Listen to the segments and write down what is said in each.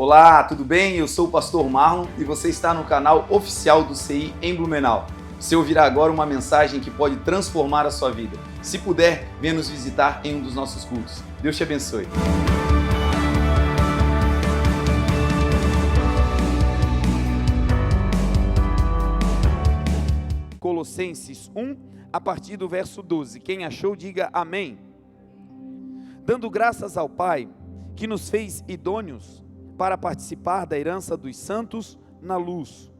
Olá, tudo bem? Eu sou o pastor Marlon e você está no canal oficial do CI em Blumenau. Você ouvirá agora uma mensagem que pode transformar a sua vida. Se puder, venha nos visitar em um dos nossos cultos. Deus te abençoe. Colossenses 1, a partir do verso 12. Quem achou, diga amém. Dando graças ao Pai, que nos fez idôneos para participar da herança dos santos na luz,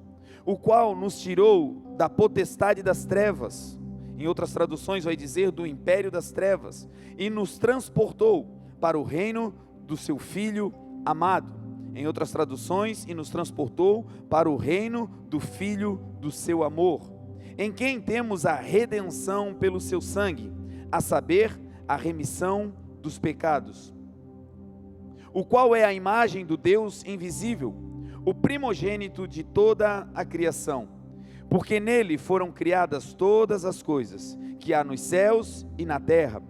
o qual nos tirou da potestade das trevas, em outras traduções vai dizer do império das trevas, e nos transportou para o reino do seu Filho amado, em outras traduções, e nos transportou para o reino do Filho do seu amor, em quem temos a redenção pelo seu sangue, a saber, a remissão dos pecados, o qual é a imagem do Deus invisível, o primogênito de toda a criação, porque nele foram criadas todas as coisas, que há nos céus e na terra,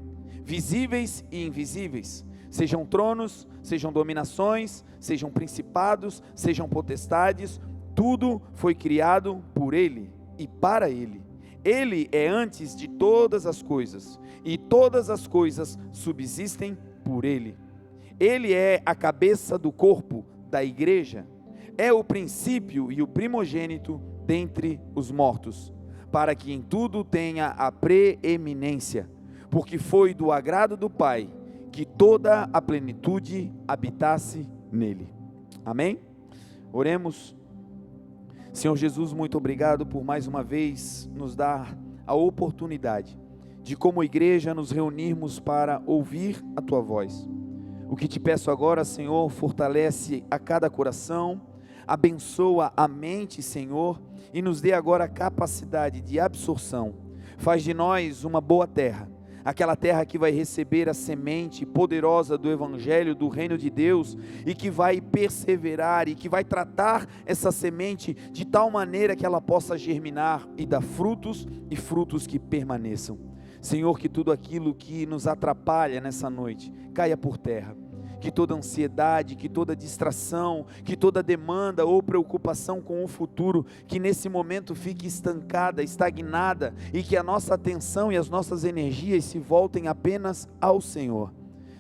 visíveis e invisíveis, sejam tronos, sejam dominações, sejam principados, sejam potestades, tudo foi criado por ele e para ele. Ele é antes de todas as coisas, e todas as coisas subsistem por ele. Ele é a cabeça do corpo da igreja, é o princípio e o primogênito dentre os mortos, para que em tudo tenha a preeminência, porque foi do agrado do Pai que toda a plenitude habitasse nele. Amém? Oremos. Senhor Jesus, muito obrigado por mais uma vez nos dar a oportunidade de, como igreja, nos reunirmos para ouvir a Tua voz. O que te peço agora, Senhor, fortalece a cada coração, abençoa a mente, Senhor, e nos dê agora a capacidade de absorção. Faz de nós uma boa terra, aquela terra que vai receber a semente poderosa do Evangelho, do Reino de Deus, e que vai perseverar, e que vai tratar essa semente de tal maneira que ela possa germinar e dar frutos, e frutos que permaneçam. Senhor, que tudo aquilo que nos atrapalha nessa noite caia por terra, que toda ansiedade, que toda distração, que toda demanda ou preocupação com o futuro, que nesse momento fique estancada, estagnada, e que a nossa atenção e as nossas energias se voltem apenas ao Senhor.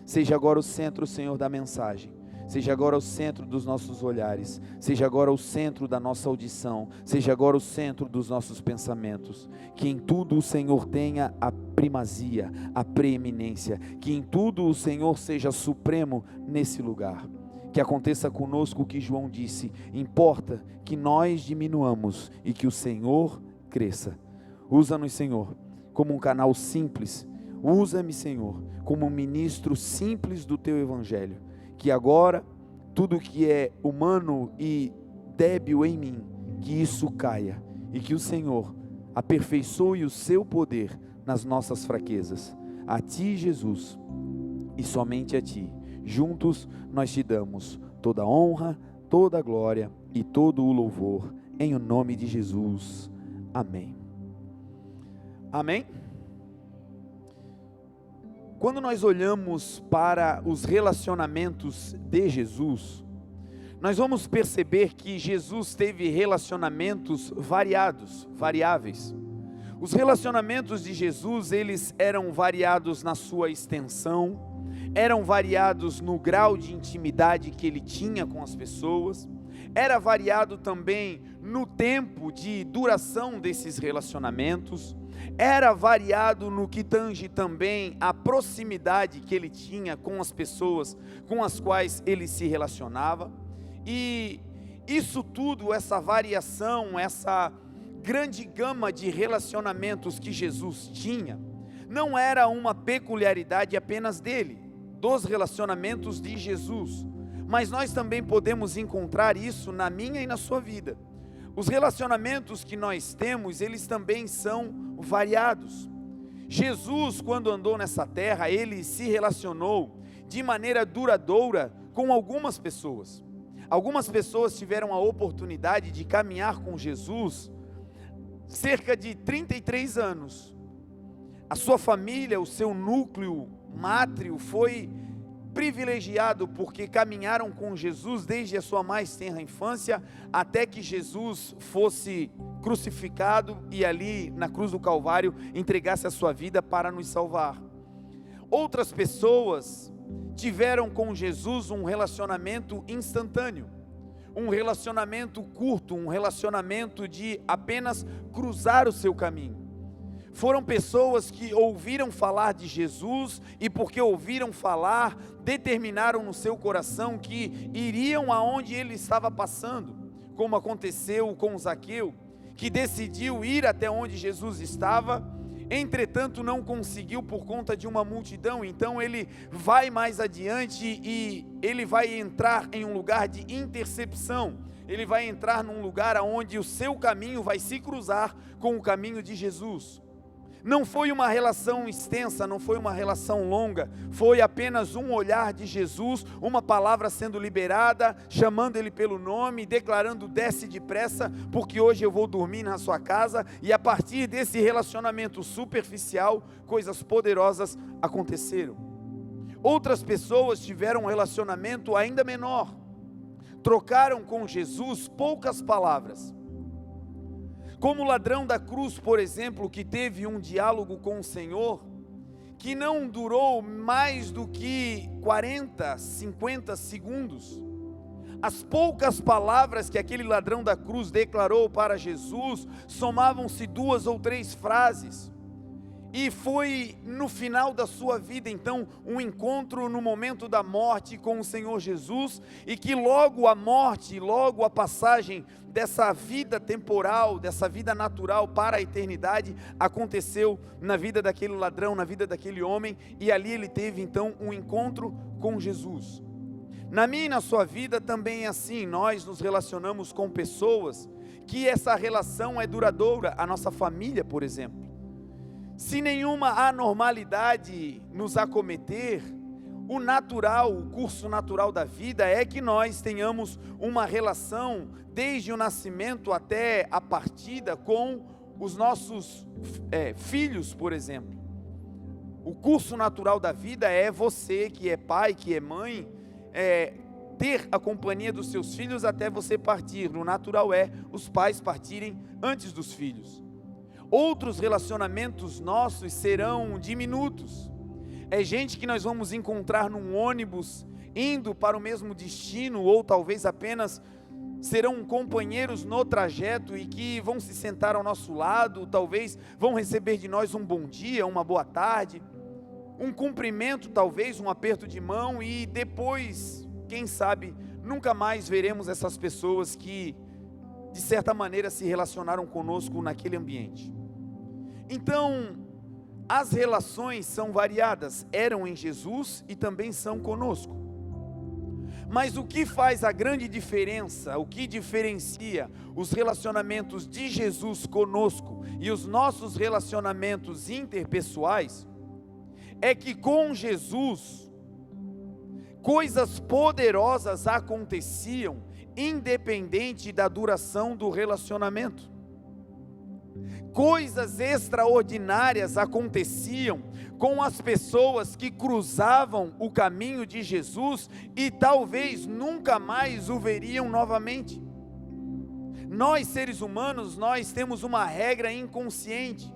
Seja agora o centro, Senhor, da mensagem, seja agora o centro dos nossos olhares, seja agora o centro da nossa audição, seja agora o centro dos nossos pensamentos, que em tudo o Senhor tenha a primazia, a preeminência, que em tudo o Senhor seja supremo nesse lugar. Que aconteça conosco o que João disse: importa que nós diminuamos e que o Senhor cresça. Usa-nos, Senhor, como um canal simples, usa-me, Senhor, como um ministro simples do Teu Evangelho, que agora tudo que é humano e débil em mim, que isso caia, e que o Senhor aperfeiçoe o seu poder nas nossas fraquezas. A Ti, Jesus, e somente a Ti, juntos nós Te damos toda a honra, toda a glória e todo o louvor, em o nome de Jesus. Amém. Amém? Quando nós olhamos para os relacionamentos de Jesus, nós vamos perceber que Jesus teve relacionamentos variáveis. Os relacionamentos de Jesus, eles eram variados na sua extensão, eram variados no grau de intimidade que ele tinha com as pessoas, era variado também no tempo de duração desses relacionamentos, era variado no que tange também a proximidade que ele tinha com as pessoas com as quais ele se relacionava. E isso tudo, essa variação, essa grande gama de relacionamentos que Jesus tinha, não era uma peculiaridade apenas dele, dos relacionamentos de Jesus, mas nós também podemos encontrar isso na minha e na sua vida. Os relacionamentos que nós temos, eles também são variados. Jesus, quando andou nessa terra, ele se relacionou de maneira duradoura com algumas pessoas. Algumas pessoas tiveram a oportunidade de caminhar com Jesus cerca de 33 anos. A sua família, o seu núcleo mátrio foi privilegiado porque caminharam com Jesus desde a sua mais tenra infância até que Jesus fosse crucificado e ali na cruz do Calvário entregasse a sua vida para nos salvar. Outras pessoas tiveram com Jesus um relacionamento instantâneo, um relacionamento curto, um relacionamento de apenas cruzar o seu caminho. Foram pessoas que ouviram falar de Jesus e porque ouviram falar, determinaram no seu coração que iriam aonde ele estava passando, como aconteceu com Zaqueu, que decidiu ir até onde Jesus estava, entretanto não conseguiu por conta de uma multidão, então ele vai mais adiante e ele vai entrar em um lugar de intercepção, ele vai entrar num lugar onde o seu caminho vai se cruzar com o caminho de Jesus. Não foi uma relação extensa, não foi uma relação longa, foi apenas um olhar de Jesus, uma palavra sendo liberada, chamando ele pelo nome, declarando: desce depressa, porque hoje eu vou dormir na sua casa. E a partir desse relacionamento superficial, coisas poderosas aconteceram. Outras pessoas tiveram um relacionamento ainda menor, trocaram com Jesus poucas palavras, como o ladrão da cruz, por exemplo, que teve um diálogo com o Senhor, que não durou mais do que 40, 50 segundos. As poucas palavras que aquele ladrão da cruz declarou para Jesus, somavam-se 2 ou 3 frases, e foi no final da sua vida, então, um encontro no momento da morte com o Senhor Jesus, e que logo a morte, logo a passagem dessa vida temporal, dessa vida natural para a eternidade, aconteceu na vida daquele ladrão, na vida daquele homem, e ali ele teve então um encontro com Jesus. Na minha e na sua vida também é assim, nós nos relacionamos com pessoas que essa relação é duradoura, a nossa família, por exemplo. Se nenhuma anormalidade nos acometer, o natural, o curso natural da vida é que nós tenhamos uma relação desde o nascimento até a partida com os nossos filhos, por exemplo. O curso natural da vida é você que é pai, que é mãe, ter a companhia dos seus filhos até você partir. O natural é os pais partirem antes dos filhos. Outros relacionamentos nossos serão diminutos. É gente que nós vamos encontrar num ônibus, indo para o mesmo destino, ou talvez apenas serão companheiros no trajeto e que vão se sentar ao nosso lado, talvez vão receber de nós um bom dia, uma boa tarde, um cumprimento, talvez um aperto de mão, e depois, quem sabe, nunca mais veremos essas pessoas que, de certa maneira, se relacionaram conosco naquele ambiente. Então, as relações são variadas, eram em Jesus e também são conosco. Mas o que faz a grande diferença, o que diferencia os relacionamentos de Jesus conosco e os nossos relacionamentos interpessoais, é que com Jesus, coisas poderosas aconteciam, independente da duração do relacionamento. Coisas extraordinárias aconteciam com as pessoas que cruzavam o caminho de Jesus e talvez nunca mais o veriam novamente. Nós, seres humanos, nós temos uma regra inconsciente,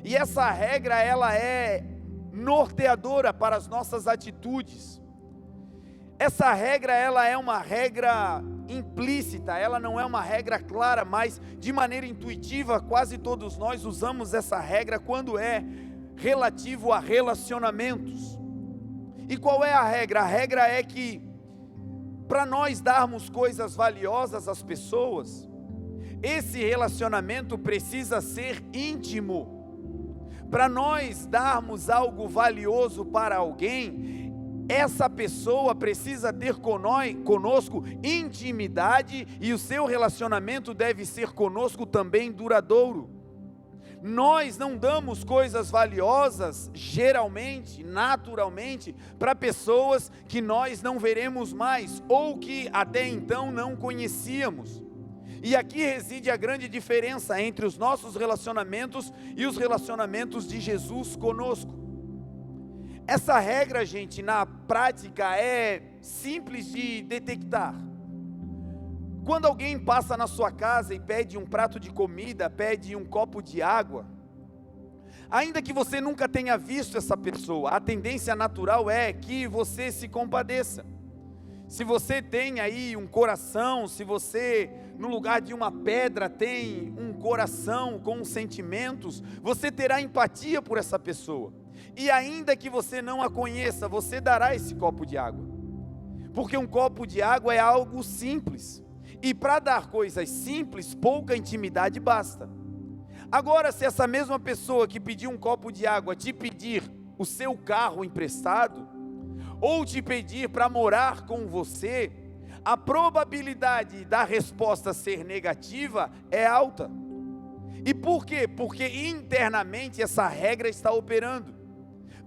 e essa regra, ela é norteadora para as nossas atitudes. Essa regra, ela é uma regra implícita, ela não é uma regra clara, mas de maneira intuitiva, quase todos nós usamos essa regra quando é relativo a relacionamentos. E qual é a regra? A regra é que, para nós darmos coisas valiosas às pessoas, esse relacionamento precisa ser íntimo. Para nós darmos algo valioso para alguém, essa pessoa precisa ter conosco intimidade, e o seu relacionamento deve ser conosco também duradouro. Nós não damos coisas valiosas, geralmente, naturalmente, para pessoas que nós não veremos mais, ou que até então não conhecíamos. E aqui reside a grande diferença entre os nossos relacionamentos e os relacionamentos de Jesus conosco. Essa regra, gente, na prática é simples de detectar. Quando alguém passa na sua casa e pede um prato de comida, pede um copo de água, ainda que você nunca tenha visto essa pessoa, a tendência natural é que você se compadeça. Se você tem aí um coração, se você, no lugar de uma pedra, tem um coração com sentimentos, você terá empatia por essa pessoa. E ainda que você não a conheça, você dará esse copo de água. Porque um copo de água é algo simples. E para dar coisas simples, pouca intimidade basta. Agora, se essa mesma pessoa que pediu um copo de água te pedir o seu carro emprestado, ou te pedir para morar com você, a probabilidade da resposta ser negativa é alta. E por quê? Porque internamente essa regra está operando.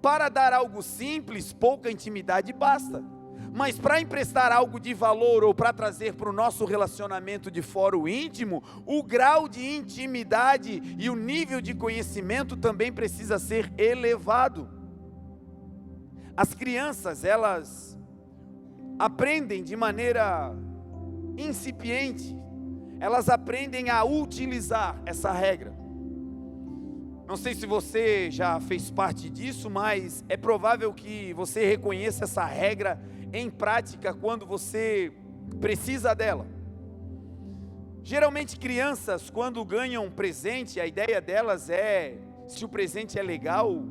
Para dar algo simples, pouca intimidade basta. Mas para emprestar algo de valor ou para trazer para o nosso relacionamento de fórum íntimo, o grau de intimidade e o nível de conhecimento também precisa ser elevado. As crianças, elas aprendem de maneira incipiente, elas aprendem a utilizar essa regra. Não sei se você já fez parte disso, mas é provável que você reconheça essa regra em prática quando você precisa dela. Geralmente crianças, quando ganham um presente, a ideia delas é, se o presente é legal,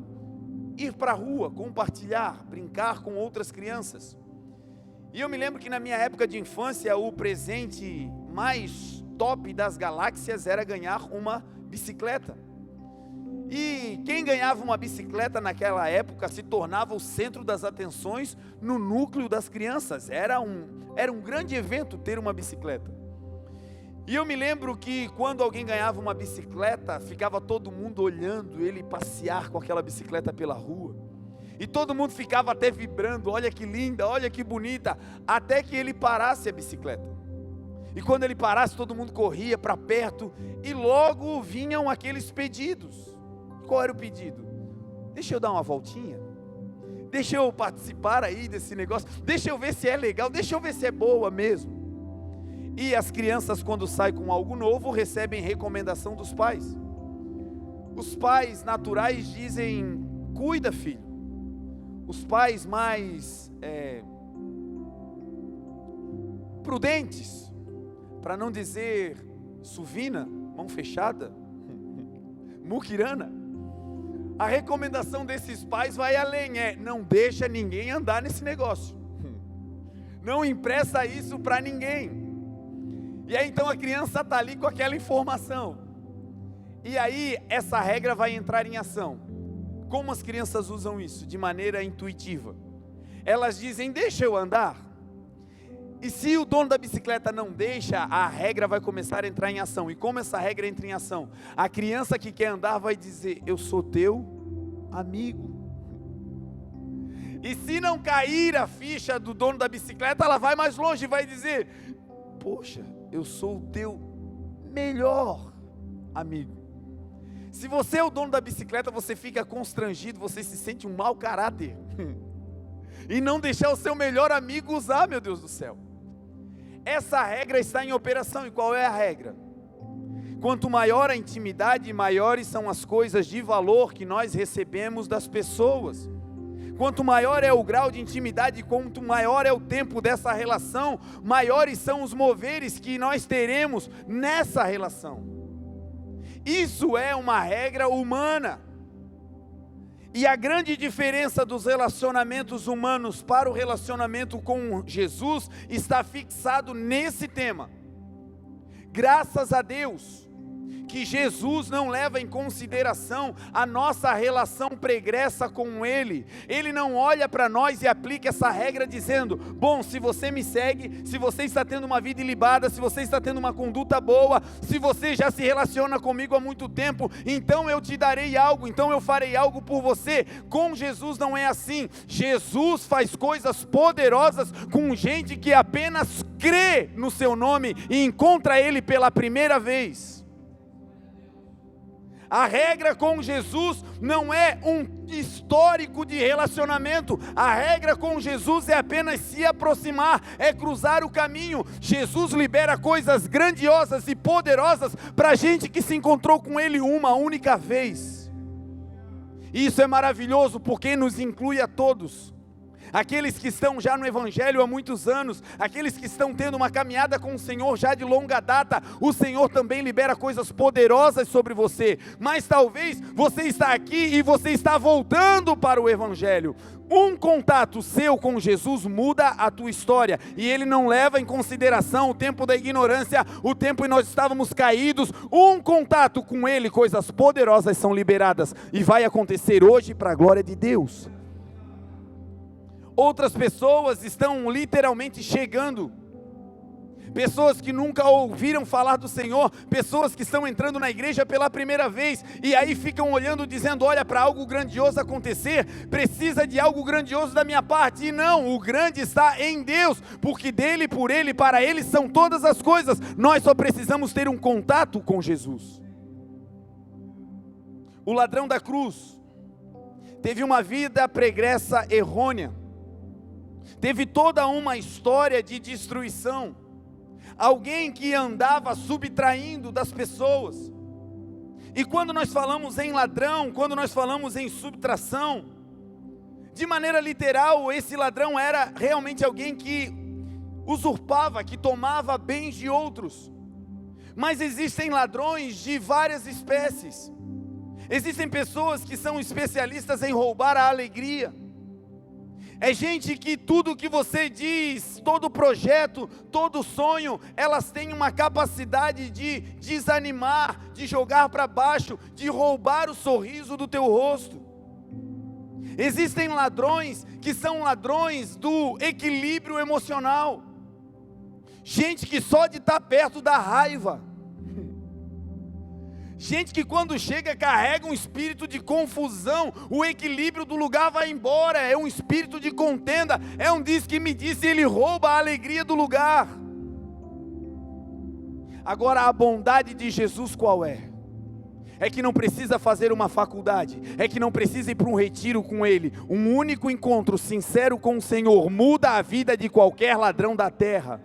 ir para a rua, compartilhar, brincar com outras crianças. E eu me lembro que na minha época de infância, o presente mais top das galáxias era ganhar uma bicicleta. E quem ganhava uma bicicleta naquela época se tornava o centro das atenções no núcleo das crianças. Era um grande evento ter uma bicicleta. E eu me lembro que quando alguém ganhava uma bicicleta, ficava todo mundo olhando ele passear com aquela bicicleta pela rua. E todo mundo ficava até vibrando, olha que linda, olha que bonita, até que ele parasse a bicicleta. E quando ele parasse, todo mundo corria para perto e logo vinham aqueles pedidos. Qual era o pedido? Deixa eu dar uma voltinha, deixa eu participar aí desse negócio, deixa eu ver se é legal, deixa eu ver se é boa mesmo. E as crianças, quando saem com algo novo, recebem recomendação dos pais. Os pais naturais dizem, cuida filho. Os pais mais prudentes, para não dizer suvina, mão fechada, muquirana, a recomendação desses pais vai além, não deixa ninguém andar nesse negócio, não empresta isso para ninguém. E aí então a criança está ali com aquela informação, e aí essa regra vai entrar em ação. Como as crianças usam isso? De maneira intuitiva. Elas dizem, deixa eu andar. E se o dono da bicicleta não deixa, a regra vai começar a entrar em ação. E como essa regra entra em ação? A criança que quer andar vai dizer, eu sou teu amigo. E se não cair a ficha do dono da bicicleta, ela vai mais longe e vai dizer, poxa, eu sou o teu melhor amigo. Se você é o dono da bicicleta, você fica constrangido, você se sente um mau caráter. E não deixar o seu melhor amigo usar, meu Deus do céu. Essa regra está em operação. E qual é a regra? Quanto maior a intimidade, maiores são as coisas de valor que nós recebemos das pessoas. Quanto maior é o grau de intimidade, quanto maior é o tempo dessa relação, maiores são os moveres que nós teremos nessa relação. Isso é uma regra humana. E a grande diferença dos relacionamentos humanos para o relacionamento com Jesus está fixado nesse tema. Graças a Deus que Jesus não leva em consideração a nossa relação pregressa com Ele. Ele não olha para nós e aplica essa regra dizendo, bom, se você me segue, se você está tendo uma vida ilibada, se você está tendo uma conduta boa, se você já se relaciona comigo há muito tempo, então eu te darei algo, então eu farei algo por você. Com Jesus não é assim. Jesus faz coisas poderosas com gente que apenas crê no seu nome e encontra Ele pela primeira vez. A regra com Jesus não é um histórico de relacionamento. A regra com Jesus é apenas se aproximar, é cruzar o caminho. Jesus libera coisas grandiosas e poderosas para gente que se encontrou com Ele uma única vez. Isso é maravilhoso porque nos inclui a todos. Aqueles que estão já no Evangelho há muitos anos, aqueles que estão tendo uma caminhada com o Senhor já de longa data, o Senhor também libera coisas poderosas sobre você. Mas talvez você está aqui e você está voltando para o Evangelho. Um contato seu com Jesus muda a tua história, e Ele não leva em consideração o tempo da ignorância, o tempo em nós estávamos caídos. Um contato com Ele, coisas poderosas são liberadas, e vai acontecer hoje para a glória de Deus. Outras pessoas estão literalmente chegando, pessoas que nunca ouviram falar do Senhor, pessoas que estão entrando na igreja pela primeira vez, e aí ficam olhando dizendo, olha, para algo grandioso acontecer, precisa de algo grandioso da minha parte. E não, o grande está em Deus, porque dele, por Ele, para Ele são todas as coisas. Nós só precisamos ter um contato com Jesus. O ladrão da cruz teve uma vida pregressa errônea, teve toda uma história de destruição, alguém que andava subtraindo das pessoas. E quando nós falamos em ladrão, quando nós falamos em subtração, de maneira literal, esse ladrão era realmente alguém que usurpava, que tomava bens de outros. Mas existem ladrões de várias espécies. Existem pessoas que são especialistas em roubar a alegria. É gente que tudo que você diz, todo projeto, todo sonho, elas têm uma capacidade de desanimar, de jogar para baixo, de roubar o sorriso do teu rosto. Existem ladrões que são ladrões do equilíbrio emocional. Gente que só de estar perto dá raiva. Gente que quando chega carrega um espírito de confusão, o equilíbrio do lugar vai embora, é um espírito de contenda, é um diz que me disse, ele rouba a alegria do lugar. Agora a bondade de Jesus qual é? É que não precisa fazer uma faculdade, é que não precisa ir para um retiro com Ele. Um único encontro sincero com o Senhor muda a vida de qualquer ladrão da terra.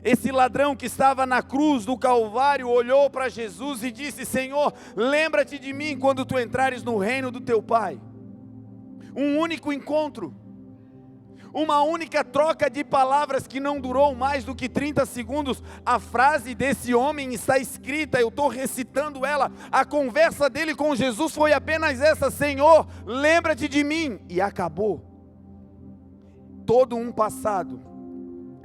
Esse ladrão que estava na cruz do Calvário olhou para Jesus e disse, Senhor, lembra-te de mim quando tu entrares no reino do teu Pai. Um único encontro, uma única troca de palavras que não durou mais do que 30 segundos. A frase desse homem está escrita, eu estou recitando ela. A conversa dele com Jesus foi apenas essa, Senhor, lembra-te de mim. E acabou. Todo um passado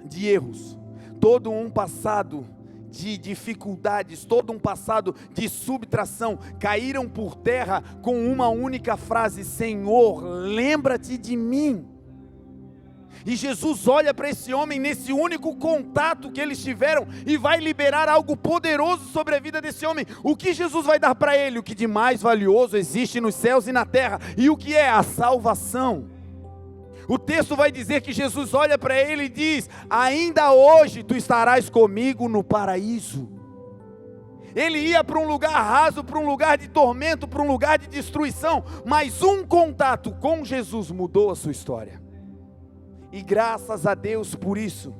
de erros, todo um passado de dificuldades, todo um passado de subtração, caíram por terra com uma única frase, Senhor, lembra-te de mim. E Jesus olha para esse homem nesse único contato que eles tiveram e vai liberar algo poderoso sobre a vida desse homem. O que Jesus vai dar para ele? O que de mais valioso existe nos céus e na terra. E o que é? A salvação. O texto vai dizer que Jesus olha para ele e diz, ainda hoje tu estarás comigo no paraíso. Ele ia para um lugar raso, para um lugar de tormento, para um lugar de destruição, mas um contato com Jesus mudou a sua história. E graças a Deus por isso,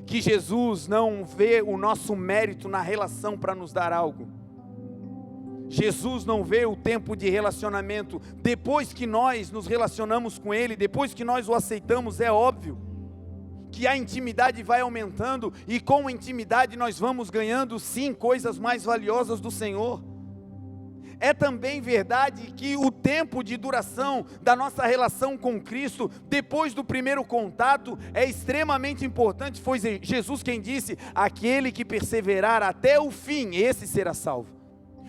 que Jesus não vê o nosso mérito na relação para nos dar algo. Jesus não vê o tempo de relacionamento. Depois que nós nos relacionamos com Ele, depois que nós o aceitamos, é óbvio que a intimidade vai aumentando, e com a intimidade nós vamos ganhando sim coisas mais valiosas do Senhor. É também verdade que o tempo de duração da nossa relação com Cristo, depois do primeiro contato, é extremamente importante. Foi Jesus quem disse, aquele que perseverar até o fim, esse será salvo.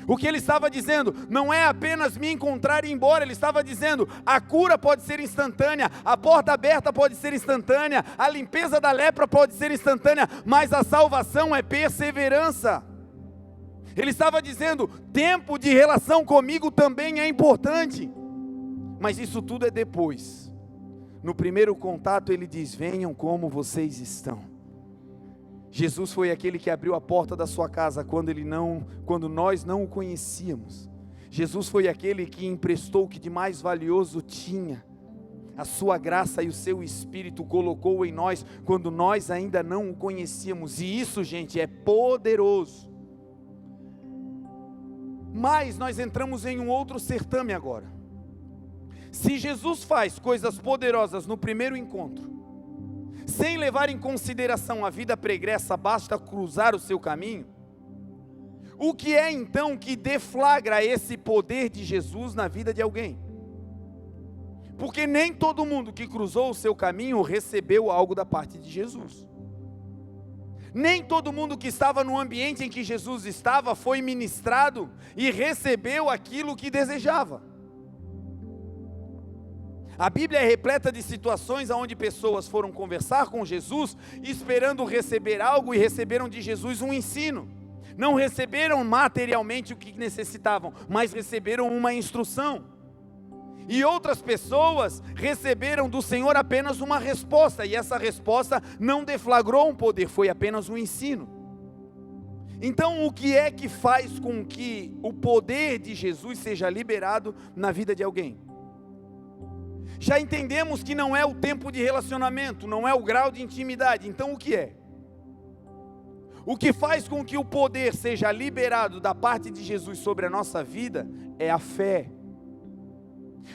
O que ele estava dizendo, não é apenas me encontrar e ir embora, ele estava dizendo, a cura pode ser instantânea, a porta aberta pode ser instantânea, a limpeza da lepra pode ser instantânea, mas a salvação é perseverança. Ele estava dizendo, tempo de relação comigo também é importante, mas isso tudo é depois. No primeiro contato ele diz, venham como vocês estão. Jesus foi aquele que abriu a porta da sua casa quando nós não o conhecíamos. Jesus foi aquele que emprestou o que de mais valioso tinha. A sua graça e o seu Espírito colocou em nós, quando nós ainda não o conhecíamos. E isso, gente, é poderoso. Mas nós entramos em um outro certame agora. Se Jesus faz coisas poderosas no primeiro encontro, sem levar em consideração a vida pregressa, basta cruzar o seu caminho, o que é então que deflagra esse poder de Jesus na vida de alguém? Porque nem todo mundo que cruzou o seu caminho recebeu algo da parte de Jesus. Nem todo mundo que estava no ambiente em que Jesus estava foi ministrado e recebeu aquilo que desejava. A Bíblia é repleta de situações onde pessoas foram conversar com Jesus, esperando receber algo, e receberam de Jesus um ensino. Não receberam materialmente o que necessitavam, mas receberam uma instrução. E outras pessoas receberam do Senhor apenas uma resposta, e essa resposta não deflagrou um poder, foi apenas um ensino. Então, o que é que faz com que o poder de Jesus seja liberado na vida de alguém? Já entendemos que não é o tempo de relacionamento, não é o grau de intimidade. Então o que é? O que faz com que o poder seja liberado da parte de Jesus sobre a nossa vida é a fé.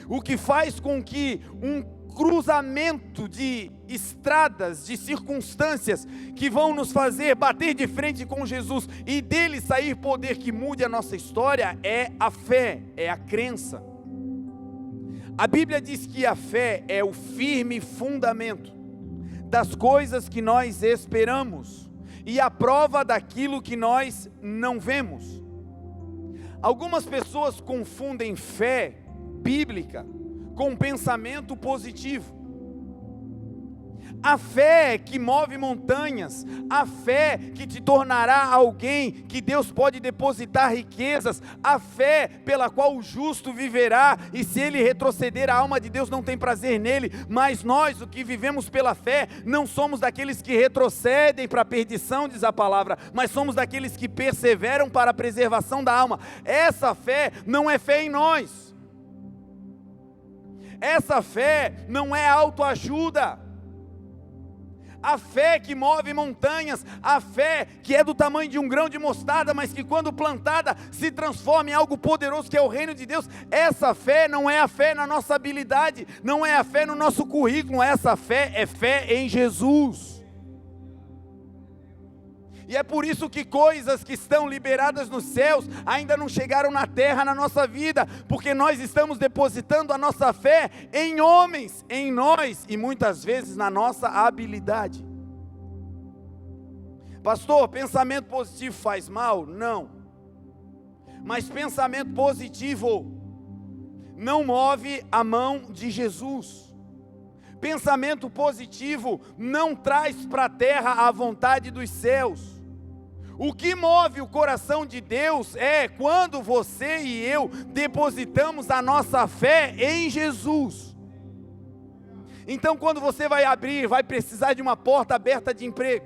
O que faz com que um cruzamento de estradas, de circunstâncias que vão nos fazer bater de frente com Jesus e dele sair poder que mude a nossa história é a fé, é a crença. A Bíblia diz que a fé é o firme fundamento das coisas que nós esperamos e a prova daquilo que nós não vemos. Algumas pessoas confundem fé bíblica com pensamento positivo. A fé que move montanhas, a fé que te tornará alguém que Deus pode depositar riquezas, a fé pela qual o justo viverá, e se ele retroceder, a alma de Deus não tem prazer nele. Mas nós, o que vivemos pela fé, não somos daqueles que retrocedem para a perdição, diz a palavra, mas somos daqueles que perseveram para a preservação da alma. Essa fé não é fé em nós, essa fé não é autoajuda. A fé que move montanhas, a fé que é do tamanho de um grão de mostarda, mas que quando plantada se transforma em algo poderoso que é o reino de Deus. Essa fé não é a fé na nossa habilidade, não é a fé no nosso currículo, essa fé é fé em Jesus. E é por isso que coisas que estão liberadas nos céus ainda não chegaram na terra, na nossa vida, porque nós estamos depositando a nossa fé em homens, em nós, e muitas vezes na nossa habilidade. Pastor, pensamento positivo faz mal? Não. Mas pensamento positivo não move a mão de Jesus. Pensamento positivo não traz para a terra a vontade dos céus. O que move o coração de Deus é quando você e eu depositamos a nossa fé em Jesus. Então, quando você vai precisar de uma porta aberta de emprego,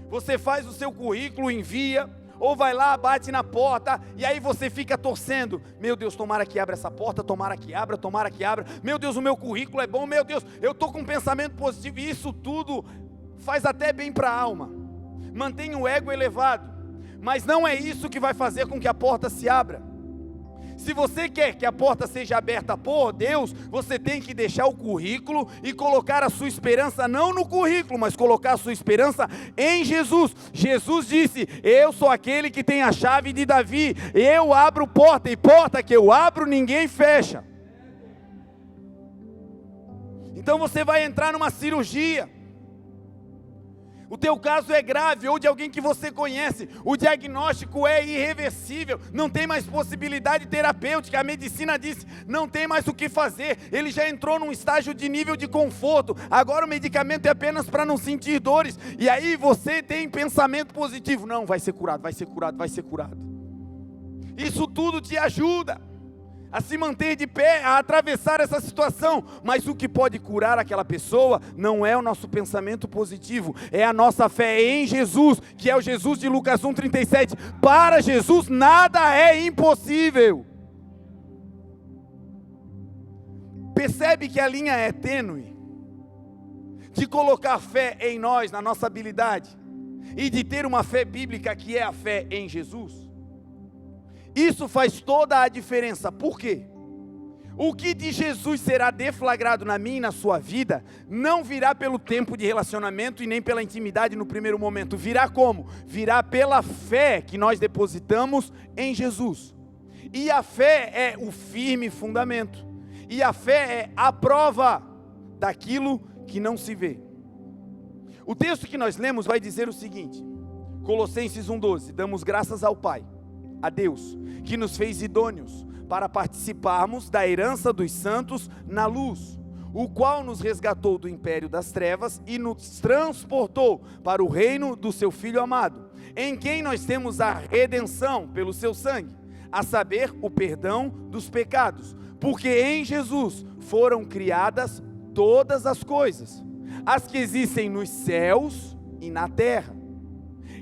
você faz o seu currículo, envia, ou vai lá, bate na porta, e aí você fica torcendo: meu Deus, tomara que abra essa porta, tomara que abra, meu Deus, o meu currículo é bom, meu Deus, eu estou com um pensamento positivo, e isso tudo faz até bem para a alma, mantém o ego elevado, mas não é isso que vai fazer com que a porta se abra. Se você quer que a porta seja aberta por Deus, você tem que deixar o currículo e colocar a sua esperança não no currículo, mas colocar a sua esperança em Jesus. Jesus disse: eu sou aquele que tem a chave de Davi, eu abro porta, e porta que eu abro ninguém fecha. Então você vai entrar numa cirurgia, o teu caso é grave, ou de alguém que você conhece, o diagnóstico é irreversível, não tem mais possibilidade terapêutica, a medicina disse, não tem mais o que fazer, ele já entrou num estágio de nível de conforto, agora o medicamento é apenas para não sentir dores, e aí você tem pensamento positivo: não, vai ser curado, vai ser curado, vai ser curado. Isso tudo te ajuda a se manter de pé, a atravessar essa situação, mas o que pode curar aquela pessoa não é o nosso pensamento positivo, é a nossa fé em Jesus, que é o Jesus de Lucas 1,37. Para Jesus nada é impossível. Percebe que a linha é tênue de colocar fé em nós, na nossa habilidade, e de ter uma fé bíblica que é a fé em Jesus. Isso faz toda a diferença. Por quê? O que de Jesus será deflagrado na minha e na sua vida, não virá pelo tempo de relacionamento e nem pela intimidade no primeiro momento. Virá como? Virá pela fé que nós depositamos em Jesus. E a fé é o firme fundamento. E a fé é a prova daquilo que não se vê. O texto que nós lemos vai dizer o seguinte, Colossenses 1,12, damos graças ao Pai, a Deus, que nos fez idôneos para participarmos da herança dos santos na luz, o qual nos resgatou do império das trevas e nos transportou para o reino do seu Filho amado, em quem nós temos a redenção pelo seu sangue, a saber, o perdão dos pecados, porque em Jesus foram criadas todas as coisas, as que existem nos céus e na terra.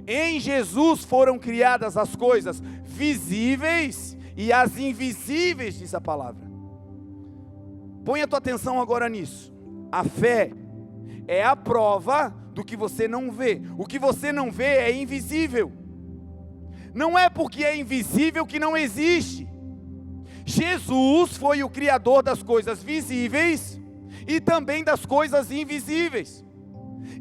Em Jesus foram criadas as coisas visíveis e as invisíveis, diz a palavra. Põe a tua atenção agora nisso. A fé é a prova do que você não vê. O que você não vê é invisível. Não é porque é invisível que não existe. Jesus foi o criador das coisas visíveis e também das coisas invisíveis.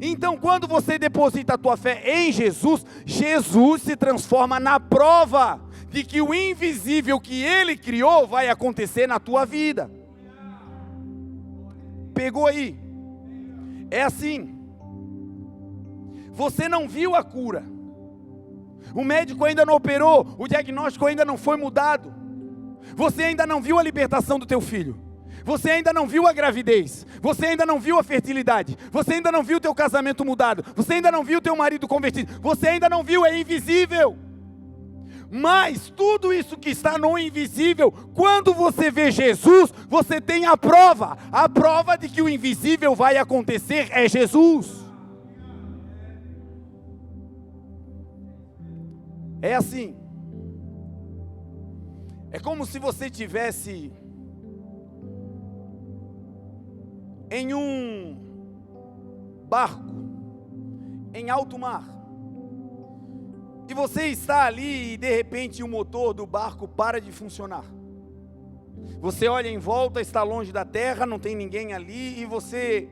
Então, quando você deposita a tua fé em Jesus, Jesus se transforma na prova de que o invisível que Ele criou vai acontecer na tua vida. Pegou aí? É assim. Você não viu a cura. O médico ainda não operou, o diagnóstico ainda não foi mudado. Você ainda não viu a libertação do teu filho. Você ainda não viu a gravidez. Você ainda não viu a fertilidade. Você ainda não viu o teu casamento mudado. Você ainda não viu o teu marido convertido. Você ainda não viu, é invisível. Mas tudo isso que está no invisível, quando você vê Jesus, você tem a prova. A prova de que o invisível vai acontecer é Jesus. É assim. É como se você tivesse em um barco, em alto mar, e você está ali e de repente o motor do barco para de funcionar. Você olha em volta, está longe da terra, não tem ninguém ali, e você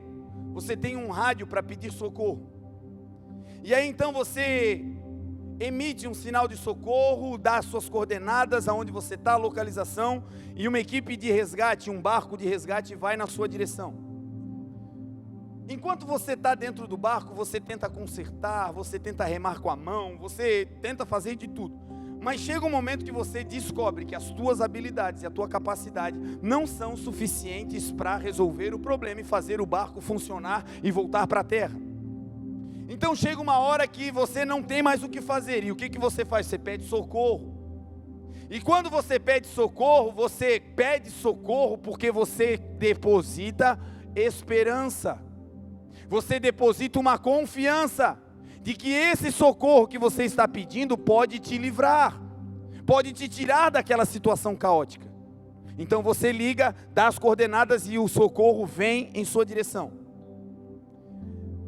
tem um rádio para pedir socorro. E aí então você emite um sinal de socorro, dá as suas coordenadas, aonde você está, a localização, e uma equipe de resgate, um barco de resgate vai na sua direção. Enquanto você está dentro do barco, você tenta consertar, você tenta remar com a mão, você tenta fazer de tudo. Mas chega um momento que você descobre que as tuas habilidades e a tua capacidade não são suficientes para resolver o problema e fazer o barco funcionar e voltar para a terra. Então chega uma hora que você não tem mais o que fazer. E o que você faz? Você pede socorro. E quando você pede socorro porque você deposita esperança. Você deposita uma confiança de que esse socorro que você está pedindo pode te livrar, pode te tirar daquela situação caótica. Então você liga, dá as coordenadas e o socorro vem em sua direção.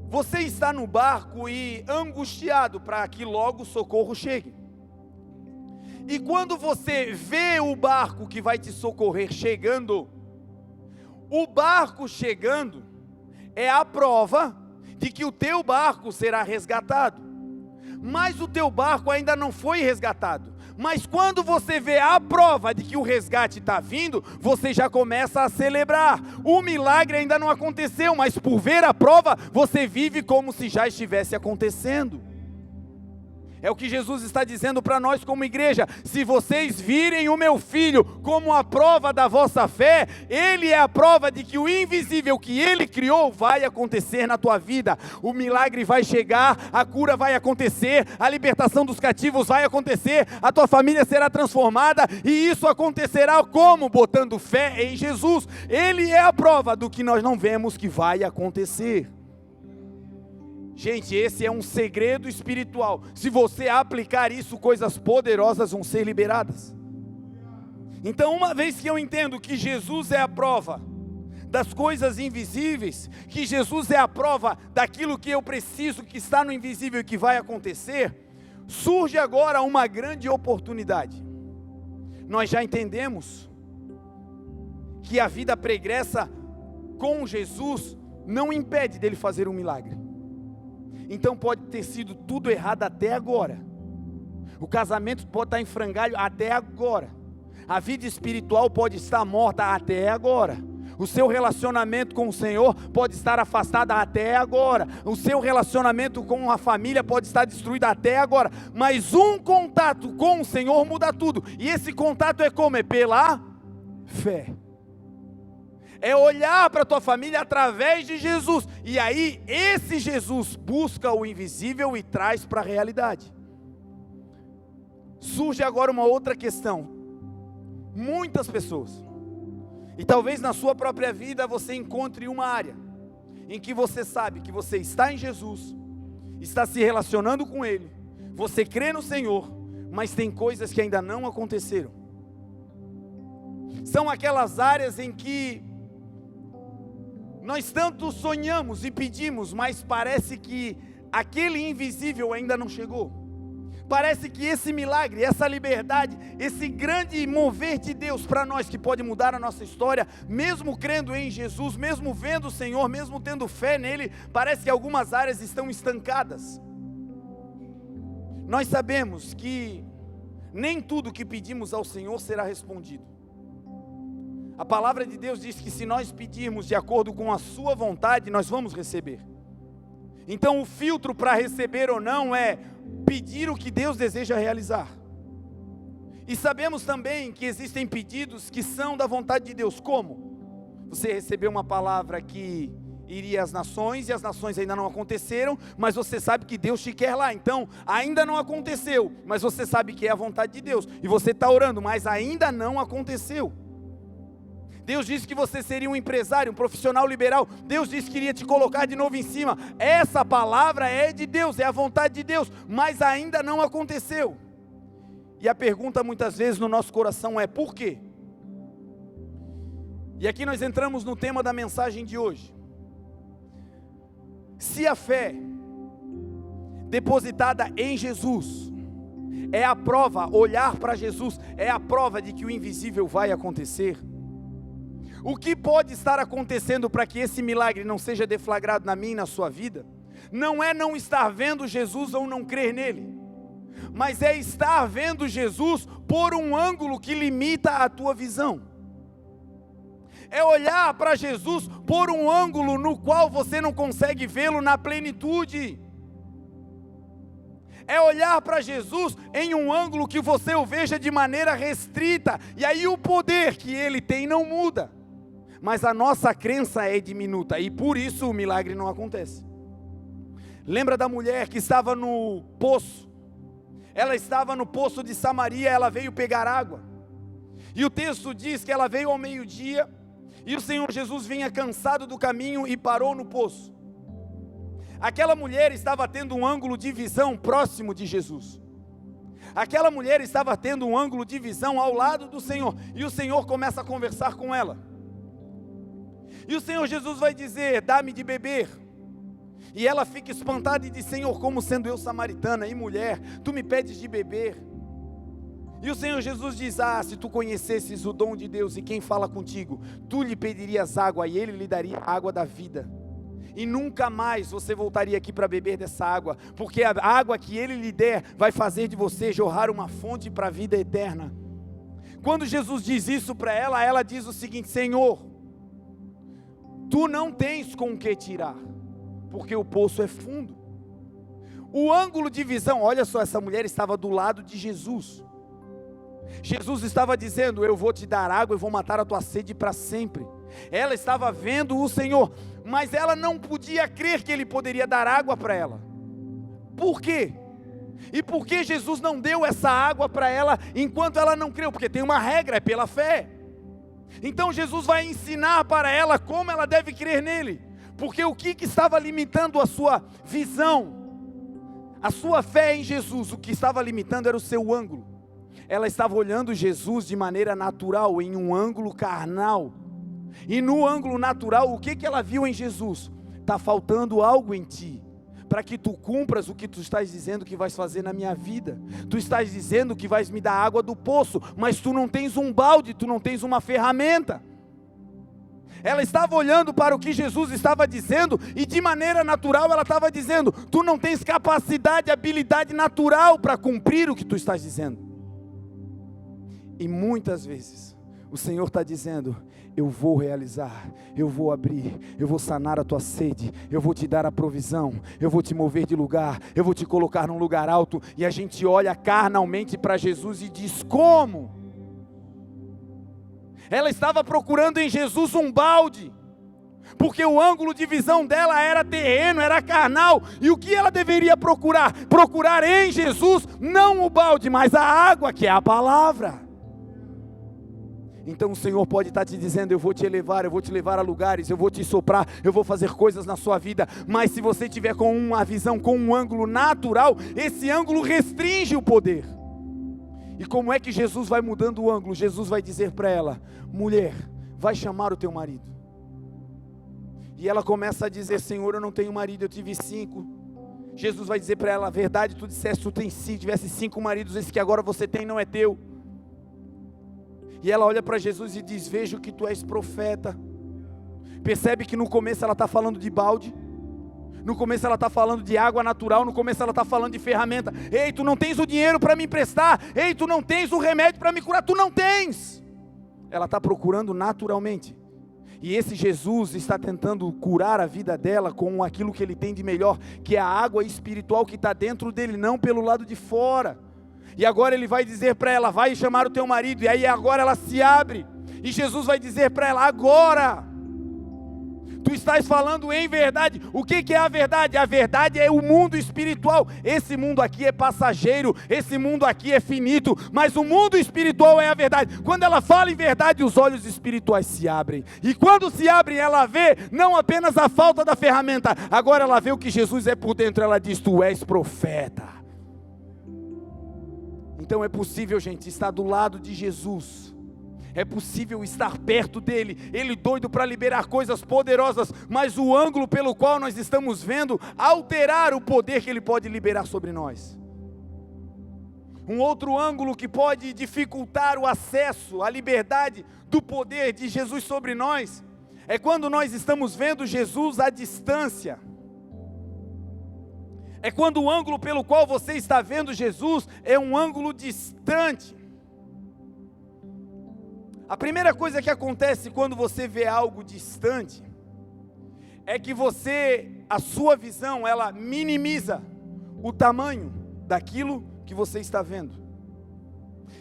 Você está no barco e angustiado para que logo o socorro chegue. E quando você vê o barco que vai te socorrer chegando, o barco chegando é a prova de que o teu barco será resgatado. Mas o teu barco ainda não foi resgatado. Mas quando você vê a prova de que o resgate está vindo, você já começa a celebrar. O milagre ainda não aconteceu, mas por ver a prova, você vive como se já estivesse acontecendo. É o que Jesus está dizendo para nós como igreja. Se vocês virem o meu filho como a prova da vossa fé, ele é a prova de que o invisível que ele criou vai acontecer na tua vida. O milagre vai chegar, a cura vai acontecer, a libertação dos cativos vai acontecer, a tua família será transformada, e isso acontecerá como? Botando fé em Jesus. Ele é a prova do que nós não vemos que vai acontecer. Gente, esse é um segredo espiritual. Se você aplicar isso, coisas poderosas vão ser liberadas. Então, uma vez que eu entendo que Jesus é a prova das coisas invisíveis, que Jesus é a prova daquilo que eu preciso, que está no invisível e que vai acontecer, surge agora uma grande oportunidade. Nós já entendemos que a vida pregressa com Jesus não impede dele fazer um milagre. Então pode ter sido tudo errado até agora. O casamento pode estar em frangalho até agora. A vida espiritual pode estar morta até agora. O seu relacionamento com o Senhor pode estar afastado até agora. O seu relacionamento com a família pode estar destruído até agora. Mas um contato com o Senhor muda tudo. E esse contato é como? É pela fé. É olhar para a tua família através de Jesus. E aí esse Jesus busca o invisível e traz para a realidade. Surge agora uma outra questão. Muitas pessoas, e talvez na sua própria vida você encontre uma área em que você sabe que você está em Jesus, está se relacionando com Ele, você crê no Senhor, mas tem coisas que ainda não aconteceram. São aquelas áreas em que nós tanto sonhamos e pedimos, mas parece que aquele invisível ainda não chegou. Parece que esse milagre, essa liberdade, esse grande mover de Deus para nós que pode mudar a nossa história, mesmo crendo em Jesus, mesmo vendo o Senhor, mesmo tendo fé nele, parece que algumas áreas estão estancadas. Nós sabemos que nem tudo que pedimos ao Senhor será respondido. A palavra de Deus diz que se nós pedirmos de acordo com a sua vontade, nós vamos receber. Então o filtro para receber ou não é pedir o que Deus deseja realizar. E sabemos também que existem pedidos que são da vontade de Deus. Como? Você recebeu uma palavra que iria às nações, e as nações ainda não aconteceram, mas você sabe que Deus te quer lá. Então, ainda não aconteceu, mas você sabe que é a vontade de Deus. E você está orando, mas ainda não aconteceu. Deus disse que você seria um empresário, um profissional liberal. Deus disse que iria te colocar de novo em cima. Essa palavra é de Deus, é a vontade de Deus, mas ainda não aconteceu. E a pergunta muitas vezes no nosso coração é: por quê? E aqui nós entramos no tema da mensagem de hoje. Se a fé depositada em Jesus é a prova, olhar para Jesus é a prova de que o invisível vai acontecer, o que pode estar acontecendo para que esse milagre não seja deflagrado na minha e na sua vida? Não é não estar vendo Jesus ou não crer nele, mas é estar vendo Jesus por um ângulo que limita a tua visão. É olhar para Jesus por um ângulo no qual você não consegue vê-lo na plenitude. É olhar para Jesus em um ângulo que você o veja de maneira restrita, e aí o poder que ele tem não muda. Mas a nossa crença é diminuta, e por isso o milagre não acontece. Lembra da mulher que estava no poço? Ela estava no poço de Samaria, ela veio pegar água. E o texto diz que ela veio ao meio-dia, e o Senhor Jesus vinha cansado do caminho e parou no poço. Aquela mulher estava tendo um ângulo de visão próximo de Jesus. Aquela mulher estava tendo um ângulo de visão ao lado do Senhor, e o Senhor começa a conversar com ela. E o Senhor Jesus vai dizer: dá-me de beber. E ela fica espantada e diz: Senhor, como sendo eu samaritana e mulher, tu me pedes de beber? E o Senhor Jesus diz: se tu conhecesses o dom de Deus e quem fala contigo, tu lhe pedirias água e ele lhe daria a água da vida. E nunca mais você voltaria aqui para beber dessa água, porque a água que ele lhe der vai fazer de você jorrar uma fonte para a vida eterna. Quando Jesus diz isso para ela, ela diz o seguinte: Senhor, tu não tens com o que tirar, porque o poço é fundo. O ângulo de visão, olha só, essa mulher estava do lado de Jesus. Jesus estava dizendo: eu vou te dar água e vou matar a tua sede para sempre. Ela estava vendo o Senhor, mas ela não podia crer que ele poderia dar água para ela. Por quê? E por que Jesus não deu essa água para ela enquanto ela não creu? Porque tem uma regra, é pela fé. Então Jesus vai ensinar para ela como ela deve crer nele, porque o que estava limitando a sua visão, a sua fé em Jesus, o que estava limitando era o seu ângulo. Ela estava olhando Jesus de maneira natural, em um ângulo carnal. E no ângulo natural, o que ela viu em Jesus? Está faltando algo em ti, para que tu cumpras o que tu estás dizendo que vais fazer na minha vida. Tu estás dizendo que vais me dar água do poço, mas tu não tens um balde, tu não tens uma ferramenta. Ela estava olhando para o que Jesus estava dizendo, e de maneira natural ela estava dizendo: tu não tens capacidade, habilidade natural para cumprir o que tu estás dizendo. E muitas vezes o Senhor está dizendo: eu vou realizar, eu vou abrir, eu vou sanar a tua sede, eu vou te dar a provisão, eu vou te mover de lugar, eu vou te colocar num lugar alto. E a gente olha carnalmente para Jesus e diz: como? Ela estava procurando em Jesus um balde, porque o ângulo de visão dela era terreno, era carnal. E o que ela deveria procurar? Procurar em Jesus, não o balde, mas a água, que é a palavra. Então o Senhor pode estar te dizendo: eu vou te elevar, eu vou te levar a lugares, eu vou te soprar, eu vou fazer coisas na sua vida. Mas se você tiver com uma visão, com um ângulo natural, esse ângulo restringe o poder. E como é que Jesus vai mudando o ângulo? Jesus vai dizer para ela: mulher, vai chamar o teu marido. E ela começa a dizer: Senhor, eu não tenho marido, eu tive 5. Jesus vai dizer para ela: a verdade, tu disseste, tu tens 5, tivesse 5 maridos, esse que agora você tem não é teu. E ela olha para Jesus e diz: vejo que tu és profeta. Percebe que no começo ela está falando de balde, no começo ela está falando de água natural, no começo ela está falando de ferramenta. Ei, tu não tens o dinheiro para me emprestar, ei, tu não tens o remédio para me curar, tu não tens. Ela está procurando naturalmente, e esse Jesus está tentando curar a vida dela com aquilo que ele tem de melhor, que é a água espiritual que está dentro dele, não pelo lado de fora. E agora ele vai dizer para ela: vai chamar o teu marido. E aí agora ela se abre, e Jesus vai dizer para ela: agora tu estás falando em verdade. O que é a verdade? A verdade é o mundo espiritual. Esse mundo aqui é passageiro, esse mundo aqui é finito, mas o mundo espiritual é a verdade. Quando ela fala em verdade, os olhos espirituais se abrem, e quando se abrem, ela vê não apenas a falta da ferramenta, agora ela vê o que Jesus é por dentro. Ela diz: tu és profeta. Então é possível, gente, estar do lado de Jesus, é possível estar perto dele, ele doido para liberar coisas poderosas, mas o ângulo pelo qual nós estamos vendo alterar o poder que ele pode liberar sobre nós. Um outro ângulo que pode dificultar o acesso à liberdade do poder de Jesus sobre nós, é quando nós estamos vendo Jesus à distância. É quando o ângulo pelo qual você está vendo Jesus é um ângulo distante. A primeira coisa que acontece quando você vê algo distante é que a sua visão, ela minimiza o tamanho daquilo que você está vendo.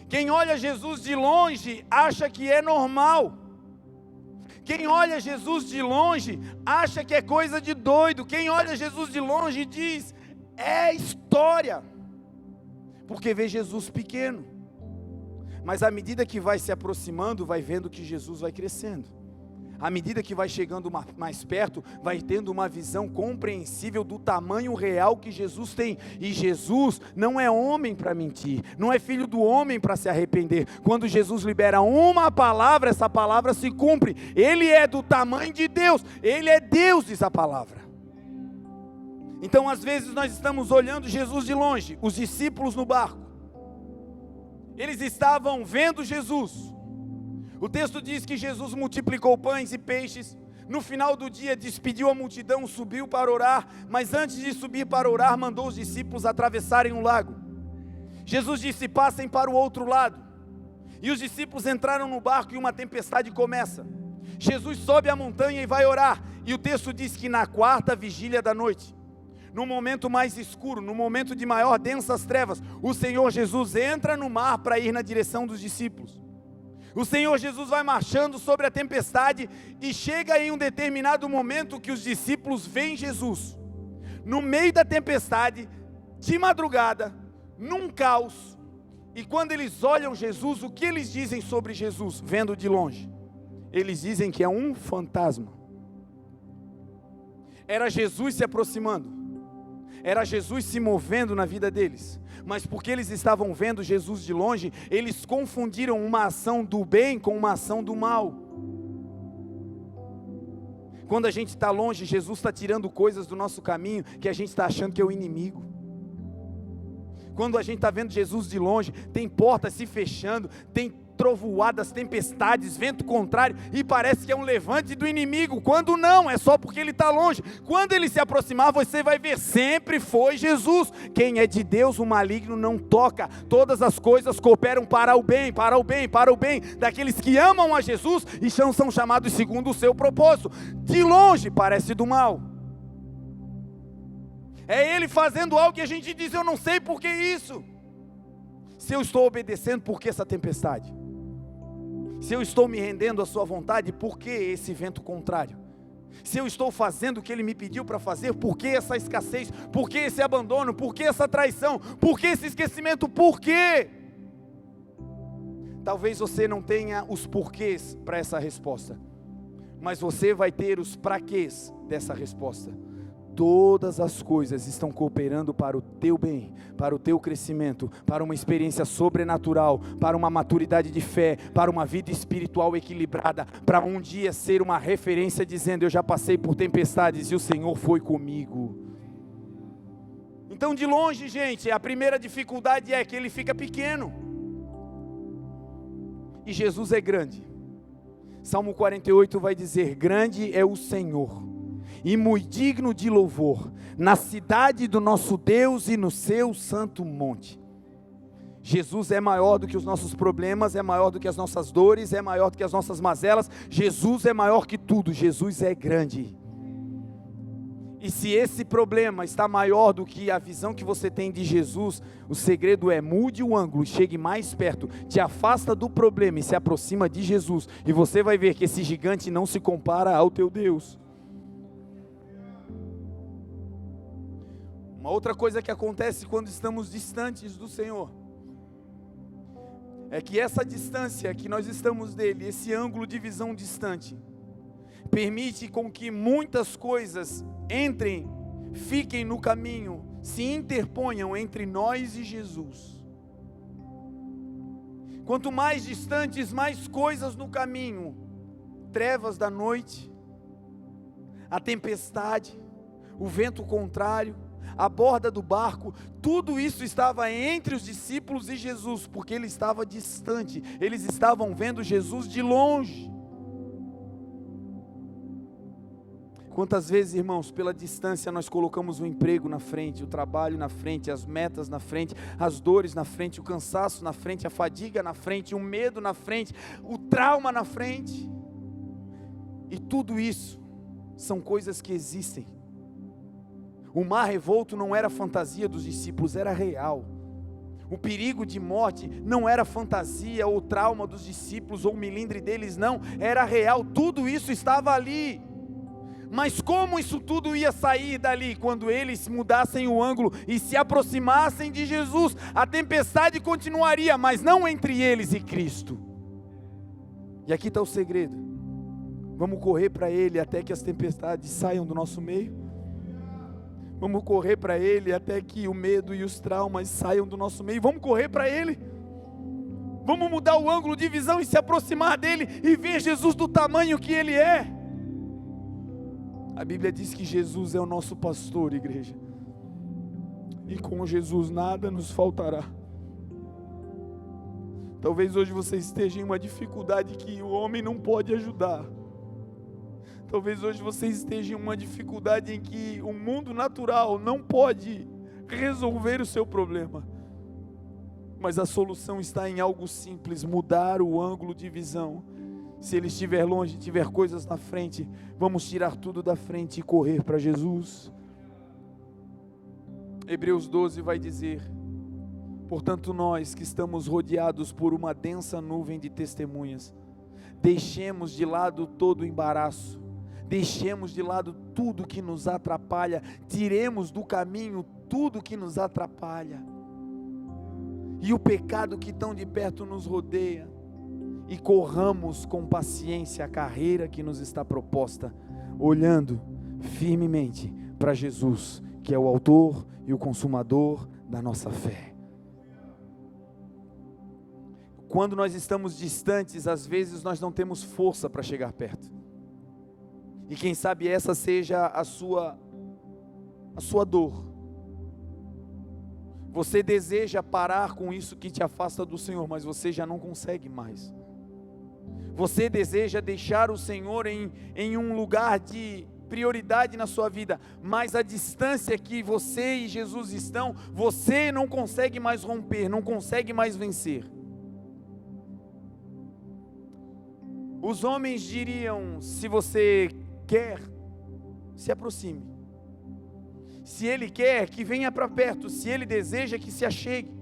Quem olha Jesus de longe acha que é normal. Quem olha Jesus de longe acha que é coisa de doido. Quem olha Jesus de longe diz: é história, porque vê Jesus pequeno. Mas à medida que vai se aproximando, vai vendo que Jesus vai crescendo. À medida que vai chegando mais perto, vai tendo uma visão compreensível do tamanho real que Jesus tem. E Jesus não é homem para mentir, não é filho do homem para se arrepender. Quando Jesus libera uma palavra, essa palavra se cumpre. Ele é do tamanho de Deus, ele é Deus, diz a palavra. Então às vezes nós estamos olhando Jesus de longe, os discípulos no barco, eles estavam vendo Jesus. O texto diz que Jesus multiplicou pães e peixes, no final do dia despediu a multidão, subiu para orar, mas antes de subir para orar, mandou os discípulos atravessarem um lago. Jesus disse: passem para o outro lado, e os discípulos entraram no barco e uma tempestade começa. Jesus sobe a montanha e vai orar, e o texto diz que na 4ª vigília da noite, no momento mais escuro, no momento de maior densas trevas, o Senhor Jesus entra no mar para ir na direção dos discípulos. O Senhor Jesus vai marchando sobre a tempestade e chega em um determinado momento que os discípulos veem Jesus no meio da tempestade, de madrugada, num caos. E quando eles olham Jesus, o que eles dizem sobre Jesus, vendo de longe? Eles dizem que é um fantasma. Era Jesus se aproximando, era Jesus se movendo na vida deles, mas porque eles estavam vendo Jesus de longe, eles confundiram uma ação do bem com uma ação do mal. Quando a gente está longe, Jesus está tirando coisas do nosso caminho que a gente está achando que é o inimigo. Quando a gente está vendo Jesus de longe, tem portas se fechando, tem trovoadas, tempestades, vento contrário, e parece que é um levante do inimigo, quando não, é só porque ele está longe. Quando ele se aproximar, você vai ver, sempre foi Jesus. Quem é de Deus, o maligno não toca. Todas as coisas cooperam para o bem, para o bem, para o bem, daqueles que amam a Jesus e são chamados segundo o seu propósito. De longe parece do mal. É ele fazendo algo que a gente diz, eu não sei por que isso. Se eu estou obedecendo, por que essa tempestade? Se eu estou me rendendo à sua vontade, por que esse vento contrário? Se eu estou fazendo o que ele me pediu para fazer, por que essa escassez? Por que esse abandono? Por que essa traição? Por que esse esquecimento? Por quê? Talvez você não tenha os porquês para essa resposta, mas você vai ter os praquês dessa resposta. Todas as coisas estão cooperando para o teu bem, para o teu crescimento, para uma experiência sobrenatural, para uma maturidade de fé, para uma vida espiritual equilibrada, para um dia ser uma referência dizendo, eu já passei por tempestades e o Senhor foi comigo. Então de longe, gente, a primeira dificuldade é que ele fica pequeno. E Jesus é grande. Salmo 48 vai dizer, grande é o Senhor e muito digno de louvor, na cidade do nosso Deus e no seu santo monte. Jesus é maior do que os nossos problemas, é maior do que as nossas dores, é maior do que as nossas mazelas. Jesus é maior que tudo, Jesus é grande. E se esse problema está maior do que a visão que você tem de Jesus, o segredo é, mude o ângulo, chegue mais perto, te afasta do problema e se aproxima de Jesus, e você vai ver que esse gigante não se compara ao teu Deus. Uma outra coisa que acontece quando estamos distantes do Senhor, é que essa distância que nós estamos dele, esse ângulo de visão distante, permite com que muitas coisas entrem, fiquem no caminho, se interponham entre nós e Jesus. Quanto mais distantes, mais coisas no caminho, trevas da noite, a tempestade, o vento contrário, a borda do barco, tudo isso estava entre os discípulos e Jesus, porque ele estava distante, eles estavam vendo Jesus de longe. Quantas vezes, irmãos, pela distância nós colocamos o emprego na frente, o trabalho na frente, as metas na frente, as dores na frente, o cansaço na frente, a fadiga na frente, o medo na frente, o trauma na frente, e tudo isso são coisas que existem. O mar revolto não era fantasia dos discípulos, era real. O perigo de morte não era fantasia ou trauma dos discípulos ou milindre deles, não, era real, tudo isso estava ali. Mas como isso tudo ia sair dali? Quando eles mudassem o ângulo e se aproximassem de Jesus, a tempestade continuaria, mas não entre eles e Cristo. E aqui está o segredo, vamos correr para Ele até que as tempestades saiam do nosso meio? Vamos correr para Ele até que o medo e os traumas saiam do nosso meio? Vamos correr para Ele? Vamos mudar o ângulo de visão e se aproximar dEle e ver Jesus do tamanho que Ele é? A Bíblia diz que Jesus é o nosso pastor, igreja, e com Jesus nada nos faltará. Talvez hoje você esteja em uma dificuldade que o homem não pode ajudar. Talvez hoje você esteja em uma dificuldade em que o mundo natural não pode resolver o seu problema. Mas a solução está em algo simples, mudar o ângulo de visão. Se Ele estiver longe, tiver coisas na frente, vamos tirar tudo da frente e correr para Jesus. Hebreus 12 vai dizer, portanto nós que estamos rodeados por uma densa nuvem de testemunhas, deixemos de lado todo o embaraço, deixemos de lado tudo que nos atrapalha, tiremos do caminho tudo que nos atrapalha, e o pecado que tão de perto nos rodeia, e corramos com paciência a carreira que nos está proposta, olhando firmemente para Jesus, que é o autor e o consumador da nossa fé. Quando nós estamos distantes, às vezes nós não temos força para chegar perto. E quem sabe essa seja a sua dor. Você deseja parar com isso que te afasta do Senhor, mas você já não consegue mais. Você deseja deixar o Senhor em um lugar de prioridade na sua vida, mas a distância que você e Jesus estão, você não consegue mais romper, não consegue mais vencer. Os homens diriam: se você quer, se aproxime. Se ele quer, que venha para perto. Se ele deseja, que se achegue.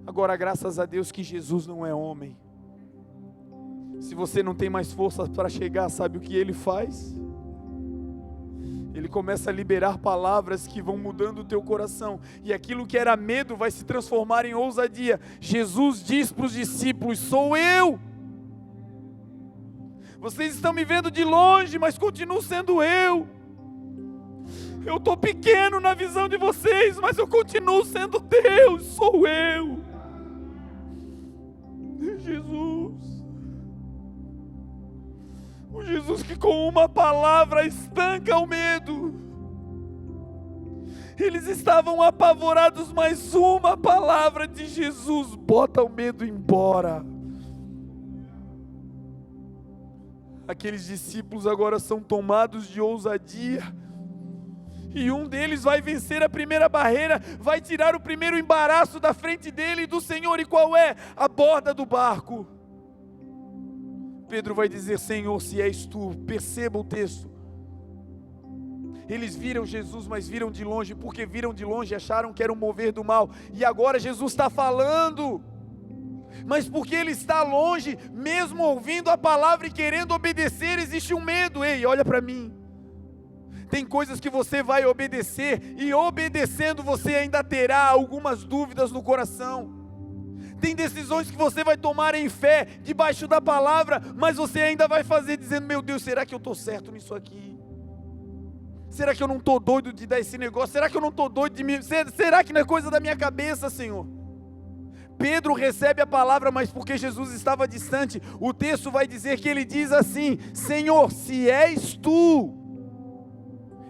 Agora, graças a Deus que Jesus não é homem. Se você não tem mais forças para chegar, sabe o que ele faz? Ele começa a liberar palavras que vão mudando o teu coração. E aquilo que era medo vai se transformar em ousadia. Jesus diz para os discípulos: sou eu. Vocês estão me vendo de longe, mas continuo sendo eu. Eu estou pequeno na visão de vocês, mas eu continuo sendo Deus, sou eu. Jesus. O Jesus que com uma palavra estanca o medo. Eles estavam apavorados, mas uma palavra de Jesus bota o medo embora. Aqueles discípulos agora são tomados de ousadia. E um deles vai vencer a primeira barreira, vai tirar o primeiro embaraço da frente dele e do Senhor. E qual é? A borda do barco. Pedro vai dizer: Senhor, se és tu. Perceba o texto. Eles viram Jesus, mas viram de longe. Porque viram de longe, acharam que era um mover do mal. E agora Jesus está falando. Mas porque ele está longe, mesmo ouvindo a palavra e querendo obedecer, existe um medo. Ei, olha para mim. Tem coisas que você vai obedecer, e obedecendo você ainda terá algumas dúvidas no coração. Tem decisões que você vai tomar em fé, debaixo da palavra, mas você ainda vai fazer dizendo: meu Deus, será que eu estou certo nisso aqui? Será que eu não estou doido de dar esse negócio? Será que eu não estou doido de me... Será que não é coisa da minha cabeça, Senhor? Pedro recebe a palavra, mas porque Jesus estava distante, o texto vai dizer que ele diz assim: Senhor, se és tu.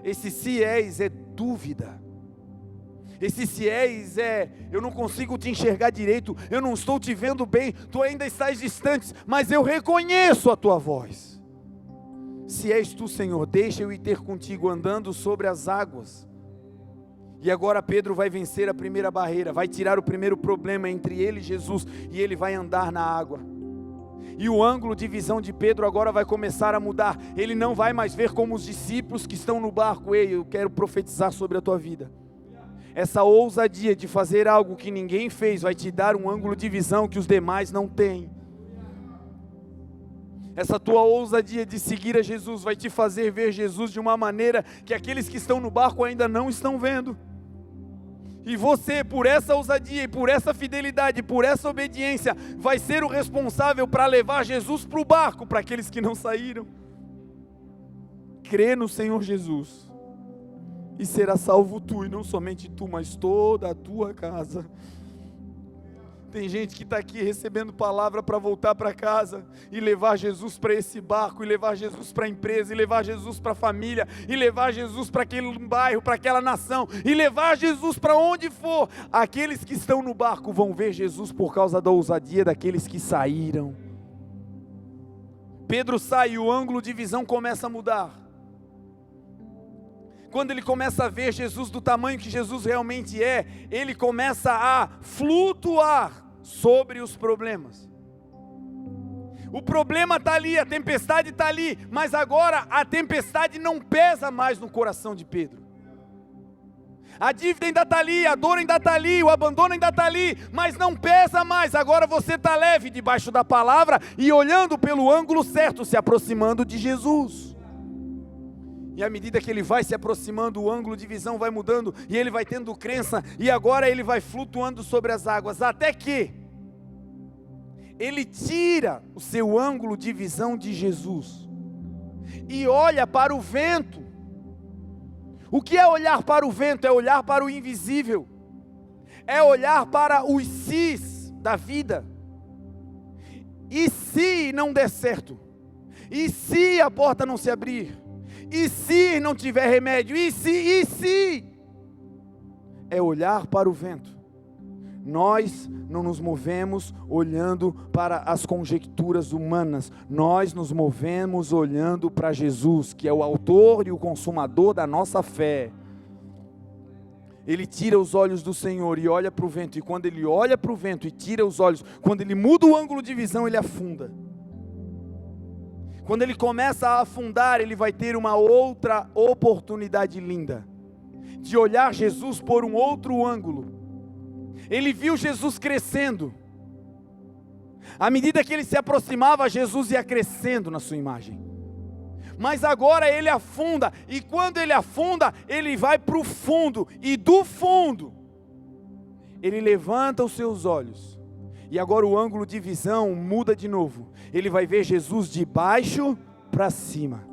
Esse se és é dúvida. Esse se és é: eu não consigo te enxergar direito, eu não estou te vendo bem, tu ainda estás distante, mas eu reconheço a tua voz. Se és tu, Senhor, deixa eu ir ter contigo andando sobre as águas. E agora Pedro vai vencer a primeira barreira, vai tirar o primeiro problema entre ele e Jesus, e ele vai andar na água. E o ângulo de visão de Pedro agora vai começar a mudar. Ele não vai mais ver como os discípulos que estão no barco. Ei, eu quero profetizar sobre a tua vida. Essa ousadia de fazer algo que ninguém fez vai te dar um ângulo de visão que os demais não têm. Essa tua ousadia de seguir a Jesus vai te fazer ver Jesus de uma maneira que aqueles que estão no barco ainda não estão vendo. E você, por essa ousadia e por essa fidelidade, por essa obediência, vai ser o responsável para levar Jesus para o barco, para aqueles que não saíram. Crê no Senhor Jesus, e será salvo tu, e não somente tu, mas toda a tua casa. Tem gente que está aqui recebendo palavra para voltar para casa e levar Jesus para esse barco, e levar Jesus para a empresa, e levar Jesus para a família, e levar Jesus para aquele bairro, para aquela nação, e levar Jesus para onde for. Aqueles que estão no barco vão ver Jesus por causa da ousadia daqueles que saíram. Pedro sai e o ângulo de visão começa a mudar. Quando ele começa a ver Jesus do tamanho que Jesus realmente é, ele começa a flutuar sobre os problemas. O problema está ali, a tempestade está ali, mas agora a tempestade não pesa mais no coração de Pedro. A dívida ainda está ali, a dor ainda está ali, o abandono ainda está ali, mas não pesa mais. Agora você está leve debaixo da palavra e olhando pelo ângulo certo, se aproximando de Jesus. E à medida que ele vai se aproximando, o ângulo de visão vai mudando, e ele vai tendo crença, e agora ele vai flutuando sobre as águas, até que ele tira o seu ângulo de visão de Jesus, e olha para o vento. O que é olhar para o vento? É olhar para o invisível, é olhar para os sis da vida. E se não der certo? E se a porta não se abrir? E se não tiver remédio? E se? É olhar para o vento. Nós não nos movemos olhando para as conjecturas humanas. Nós nos movemos olhando para Jesus, que é o autor e o consumador da nossa fé. Ele tira os olhos do Senhor e olha para o vento. E quando ele olha para o vento e tira os olhos, quando ele muda o ângulo de visão, ele afunda. Quando ele começa a afundar, ele vai ter uma outra oportunidade linda, de olhar Jesus por um outro ângulo. Ele viu Jesus crescendo. À medida que ele se aproximava, Jesus ia crescendo na sua imagem. Mas agora ele afunda, e quando ele afunda, ele vai para o fundo, e do fundo, ele levanta os seus olhos, e agora o ângulo de visão muda de novo. Ele vai ver Jesus de baixo para cima.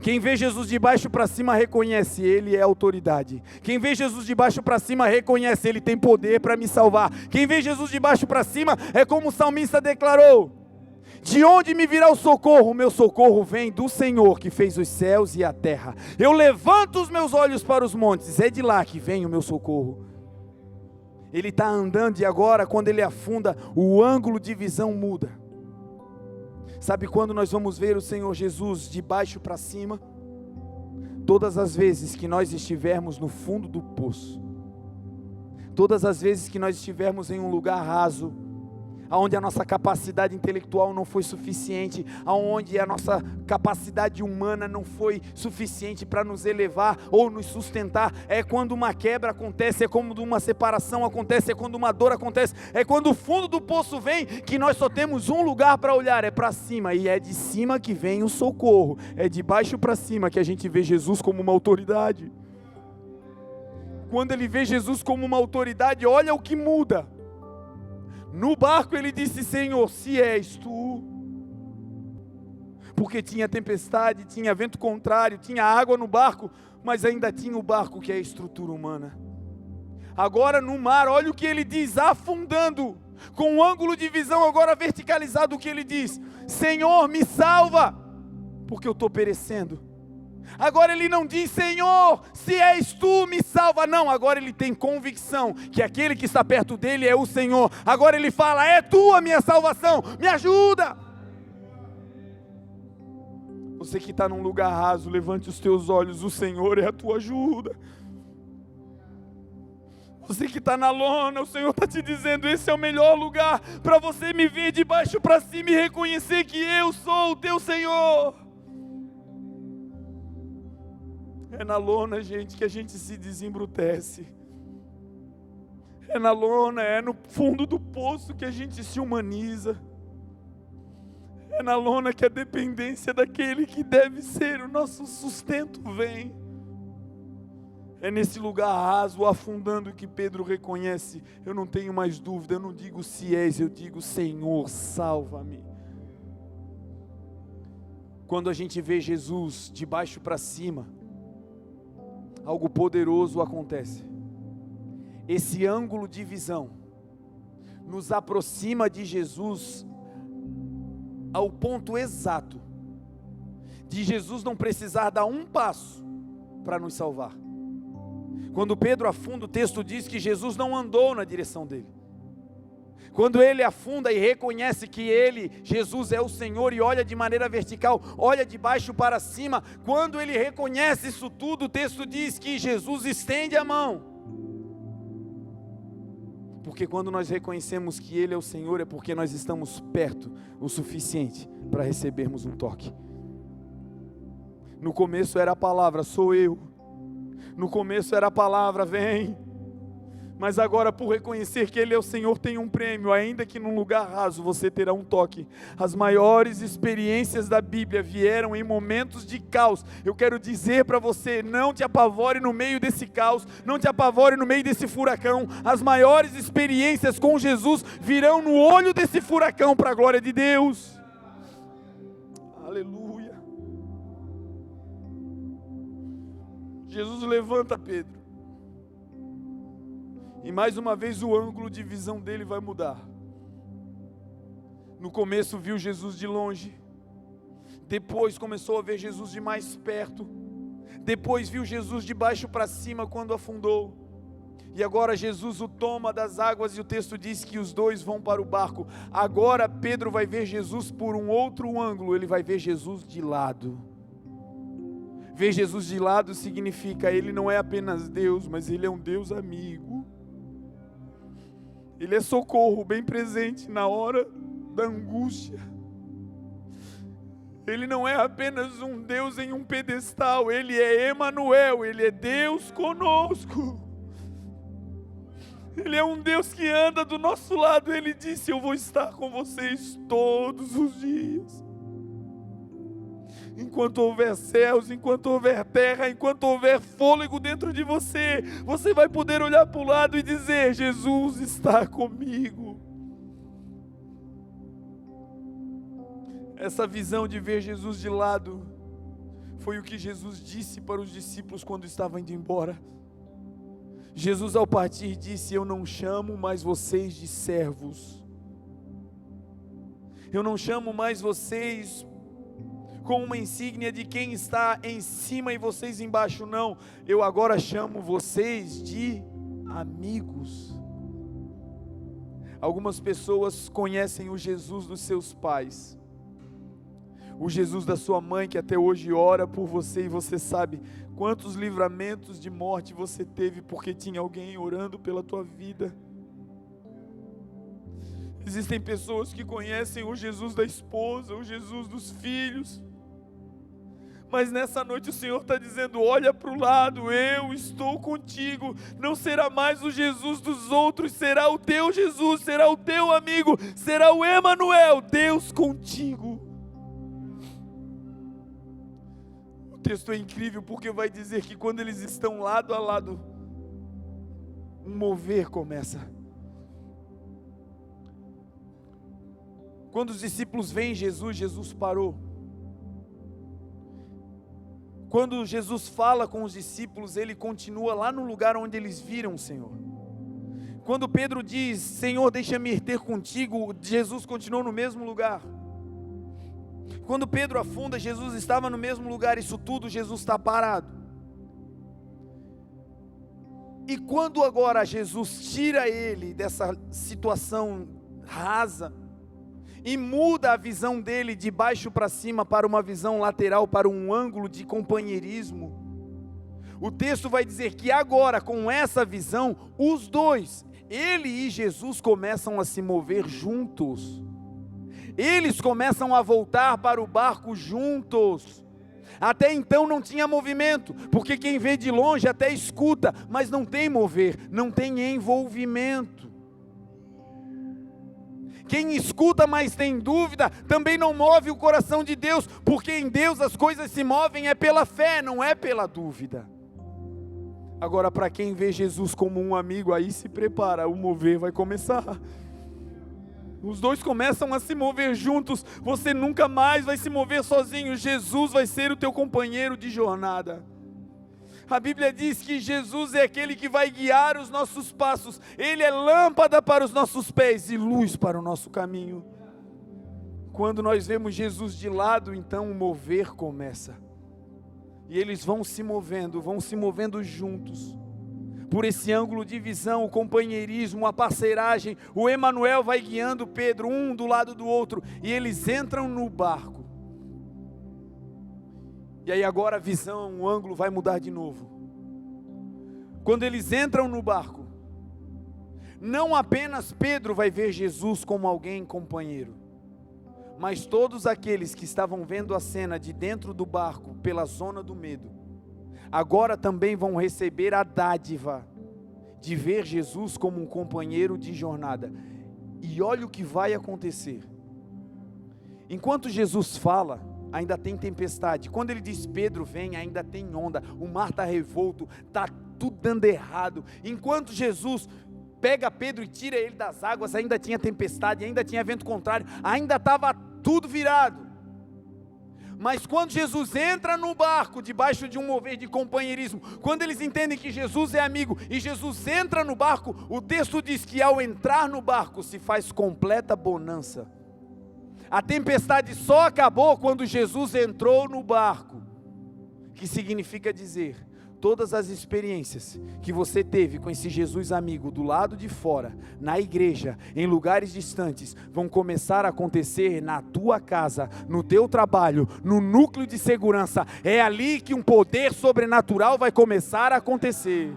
Quem vê Jesus de baixo para cima reconhece, Ele é autoridade. Quem vê Jesus de baixo para cima reconhece, Ele tem poder para me salvar. Quem vê Jesus de baixo para cima é como o salmista declarou: de onde me virá o socorro? O meu socorro vem do Senhor que fez os céus e a terra. Eu levanto os meus olhos para os montes, é de lá que vem o meu socorro. Ele está andando e agora quando ele afunda, o ângulo de visão muda. Sabe quando nós vamos ver o Senhor Jesus de baixo para cima? Todas as vezes que nós estivermos no fundo do poço, todas as vezes que nós estivermos em um lugar raso, aonde a nossa capacidade intelectual não foi suficiente, aonde a nossa capacidade humana não foi suficiente para nos elevar ou nos sustentar, é quando uma quebra acontece, é quando uma separação acontece, é quando uma dor acontece, é quando o fundo do poço vem, que nós só temos um lugar para olhar, é para cima, e é de cima que vem o socorro, é de baixo para cima que a gente vê Jesus como uma autoridade. Quando ele vê Jesus como uma autoridade, olha o que muda. No barco ele disse: Senhor, se és tu, porque tinha tempestade, tinha vento contrário, tinha água no barco, mas ainda tinha o barco que é a estrutura humana. Agora no mar, olha o que ele diz, afundando, com um ângulo de visão agora verticalizado, o que ele diz: Senhor, me salva, porque eu estou perecendo. Agora ele não diz: Senhor, se és tu, me salva. Não, agora ele tem convicção que aquele que está perto dele é o Senhor. Agora ele fala: é tu a minha salvação, me ajuda. Você que está num lugar raso, levante os teus olhos, o Senhor é a tua ajuda. Você que está na lona, o Senhor está te dizendo: esse é o melhor lugar para você me ver de baixo para cima e reconhecer que eu sou o teu Senhor. É na lona, gente, que a gente se desembrutece. É na lona, é no fundo do poço que a gente se humaniza. É na lona que a dependência daquele que deve ser o nosso sustento vem. É nesse lugar raso, afundando, que Pedro reconhece: eu não tenho mais dúvida, eu não digo se és, eu digo: Senhor, salva-me. Quando a gente vê Jesus de baixo para cima, algo poderoso acontece. Esse ângulo de visão nos aproxima de Jesus ao ponto exato de Jesus não precisar dar um passo para nos salvar. Quando Pedro afunda, o texto diz que Jesus não andou na direção dele. Quando ele afunda e reconhece que ele, Jesus, é o Senhor e olha de maneira vertical, olha de baixo para cima, quando ele reconhece isso tudo, o texto diz que Jesus estende a mão. Porque quando nós reconhecemos que Ele é o Senhor, é porque nós estamos perto o suficiente para recebermos um toque. No começo era a palavra: sou eu. No começo era a palavra: vem. Mas agora, por reconhecer que Ele é o Senhor, tem um prêmio, ainda que num lugar raso você terá um toque. As maiores experiências da Bíblia vieram em momentos de caos. Eu quero dizer para você: não te apavore no meio desse caos, não te apavore no meio desse furacão. As maiores experiências com Jesus virão no olho desse furacão, para a glória de Deus. Aleluia. Jesus levanta Pedro. E mais uma vez o ângulo de visão dele vai mudar. No começo viu Jesus de longe, Depois começou a ver Jesus de mais perto. Depois viu Jesus de baixo para cima quando afundou. E agora Jesus o toma das águas e o texto diz que os dois vão para o barco. Agora Pedro vai ver Jesus por um outro ângulo, ele vai ver Jesus de lado. Ver Jesus de lado significa, ele não é apenas Deus, mas ele é um Deus amigo. Ele é socorro bem presente na hora da angústia. Ele não é apenas um Deus em um pedestal, ele é Emanuel, ele é Deus conosco. Ele é um Deus que anda do nosso lado. Ele disse: eu vou estar com vocês todos os dias. Enquanto houver céus, enquanto houver terra, enquanto houver fôlego dentro de você, você vai poder olhar para o lado e dizer: Jesus está comigo. Essa visão de ver Jesus de lado foi o que Jesus disse para os discípulos quando estava indo embora. Jesus, ao partir, disse: eu não chamo mais vocês de servos, eu não chamo mais vocês com uma insígnia de quem está em cima e vocês embaixo, não, eu agora chamo vocês de amigos. Algumas pessoas conhecem o Jesus dos seus pais, o Jesus da sua mãe, que até hoje ora por você, e você sabe quantos livramentos de morte você teve porque tinha alguém orando pela tua vida. Existem pessoas que conhecem o Jesus da esposa, o Jesus dos filhos, mas nessa noite o Senhor está dizendo: olha para o lado, eu estou contigo. Não será mais o Jesus dos outros, será o teu Jesus, será o teu amigo, será o Emanuel, Deus contigo. O texto é incrível porque vai dizer que quando eles estão lado a lado, um mover começa. Quando os discípulos veem Jesus, Jesus parou. Quando Jesus fala com os discípulos, ele continua lá no lugar onde eles viram o Senhor. Quando Pedro diz: Senhor, deixa-me ir ter contigo, Jesus continuou no mesmo lugar. Quando Pedro afunda, Jesus estava no mesmo lugar. Isso tudo, Jesus está parado. E quando agora Jesus tira ele dessa situação rasa e muda a visão dele de baixo para cima para uma visão lateral, para um ângulo de companheirismo, o texto vai dizer que agora, com essa visão, os dois, ele e Jesus, começam a se mover juntos. Eles começam a voltar para o barco juntos. Até então não tinha movimento, porque quem vê de longe até escuta, mas não tem mover, não tem envolvimento. Quem escuta, mas tem dúvida, também não move o coração de Deus, porque em Deus as coisas se movem é pela fé, não é pela dúvida. Agora, para quem vê Jesus como um amigo, aí se prepara, o mover vai começar. Os dois começam a se mover juntos. Você nunca mais vai se mover sozinho. Jesus vai ser o teu companheiro de jornada. A Bíblia diz que Jesus é aquele que vai guiar os nossos passos. Ele é lâmpada para os nossos pés e luz para o nosso caminho. Quando nós vemos Jesus de lado, então o mover começa. E eles vão se movendo juntos. Por esse ângulo de visão, o companheirismo, a parceiragem, o Emanuel vai guiando Pedro, um do lado do outro, e eles entram no barco. E aí agora a visão, o ângulo vai mudar de novo. Quando eles entram no barco, não apenas Pedro vai ver Jesus como alguém companheiro, mas todos aqueles que estavam vendo a cena de dentro do barco, pela zona do medo, agora também vão receber a dádiva de ver Jesus como um companheiro de jornada. E olha o que vai acontecer. Enquanto Jesus fala, ainda tem tempestade. Quando ele diz Pedro vem, ainda tem onda. O mar está revolto, está tudo dando errado. Enquanto Jesus pega Pedro e tira ele das águas, ainda tinha tempestade, ainda tinha vento contrário, ainda estava tudo virado. Mas quando Jesus entra no barco, debaixo de um mover de companheirismo, quando eles entendem que Jesus é amigo, e Jesus entra no barco, o texto diz que ao entrar no barco se faz completa bonança. A tempestade só acabou quando Jesus entrou no barco, que significa dizer, todas as experiências que você teve com esse Jesus amigo do lado de fora, na igreja, em lugares distantes, vão começar a acontecer na tua casa, no teu trabalho, no núcleo de segurança. É ali que um poder sobrenatural vai começar a acontecer.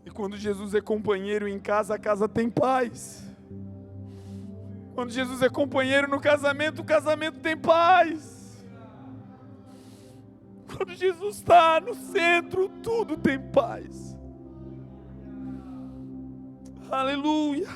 E quando Jesus é companheiro em casa, a casa tem paz. Quando Jesus é companheiro no casamento, o casamento tem paz. Quando Jesus está no centro, tudo tem paz. Aleluia.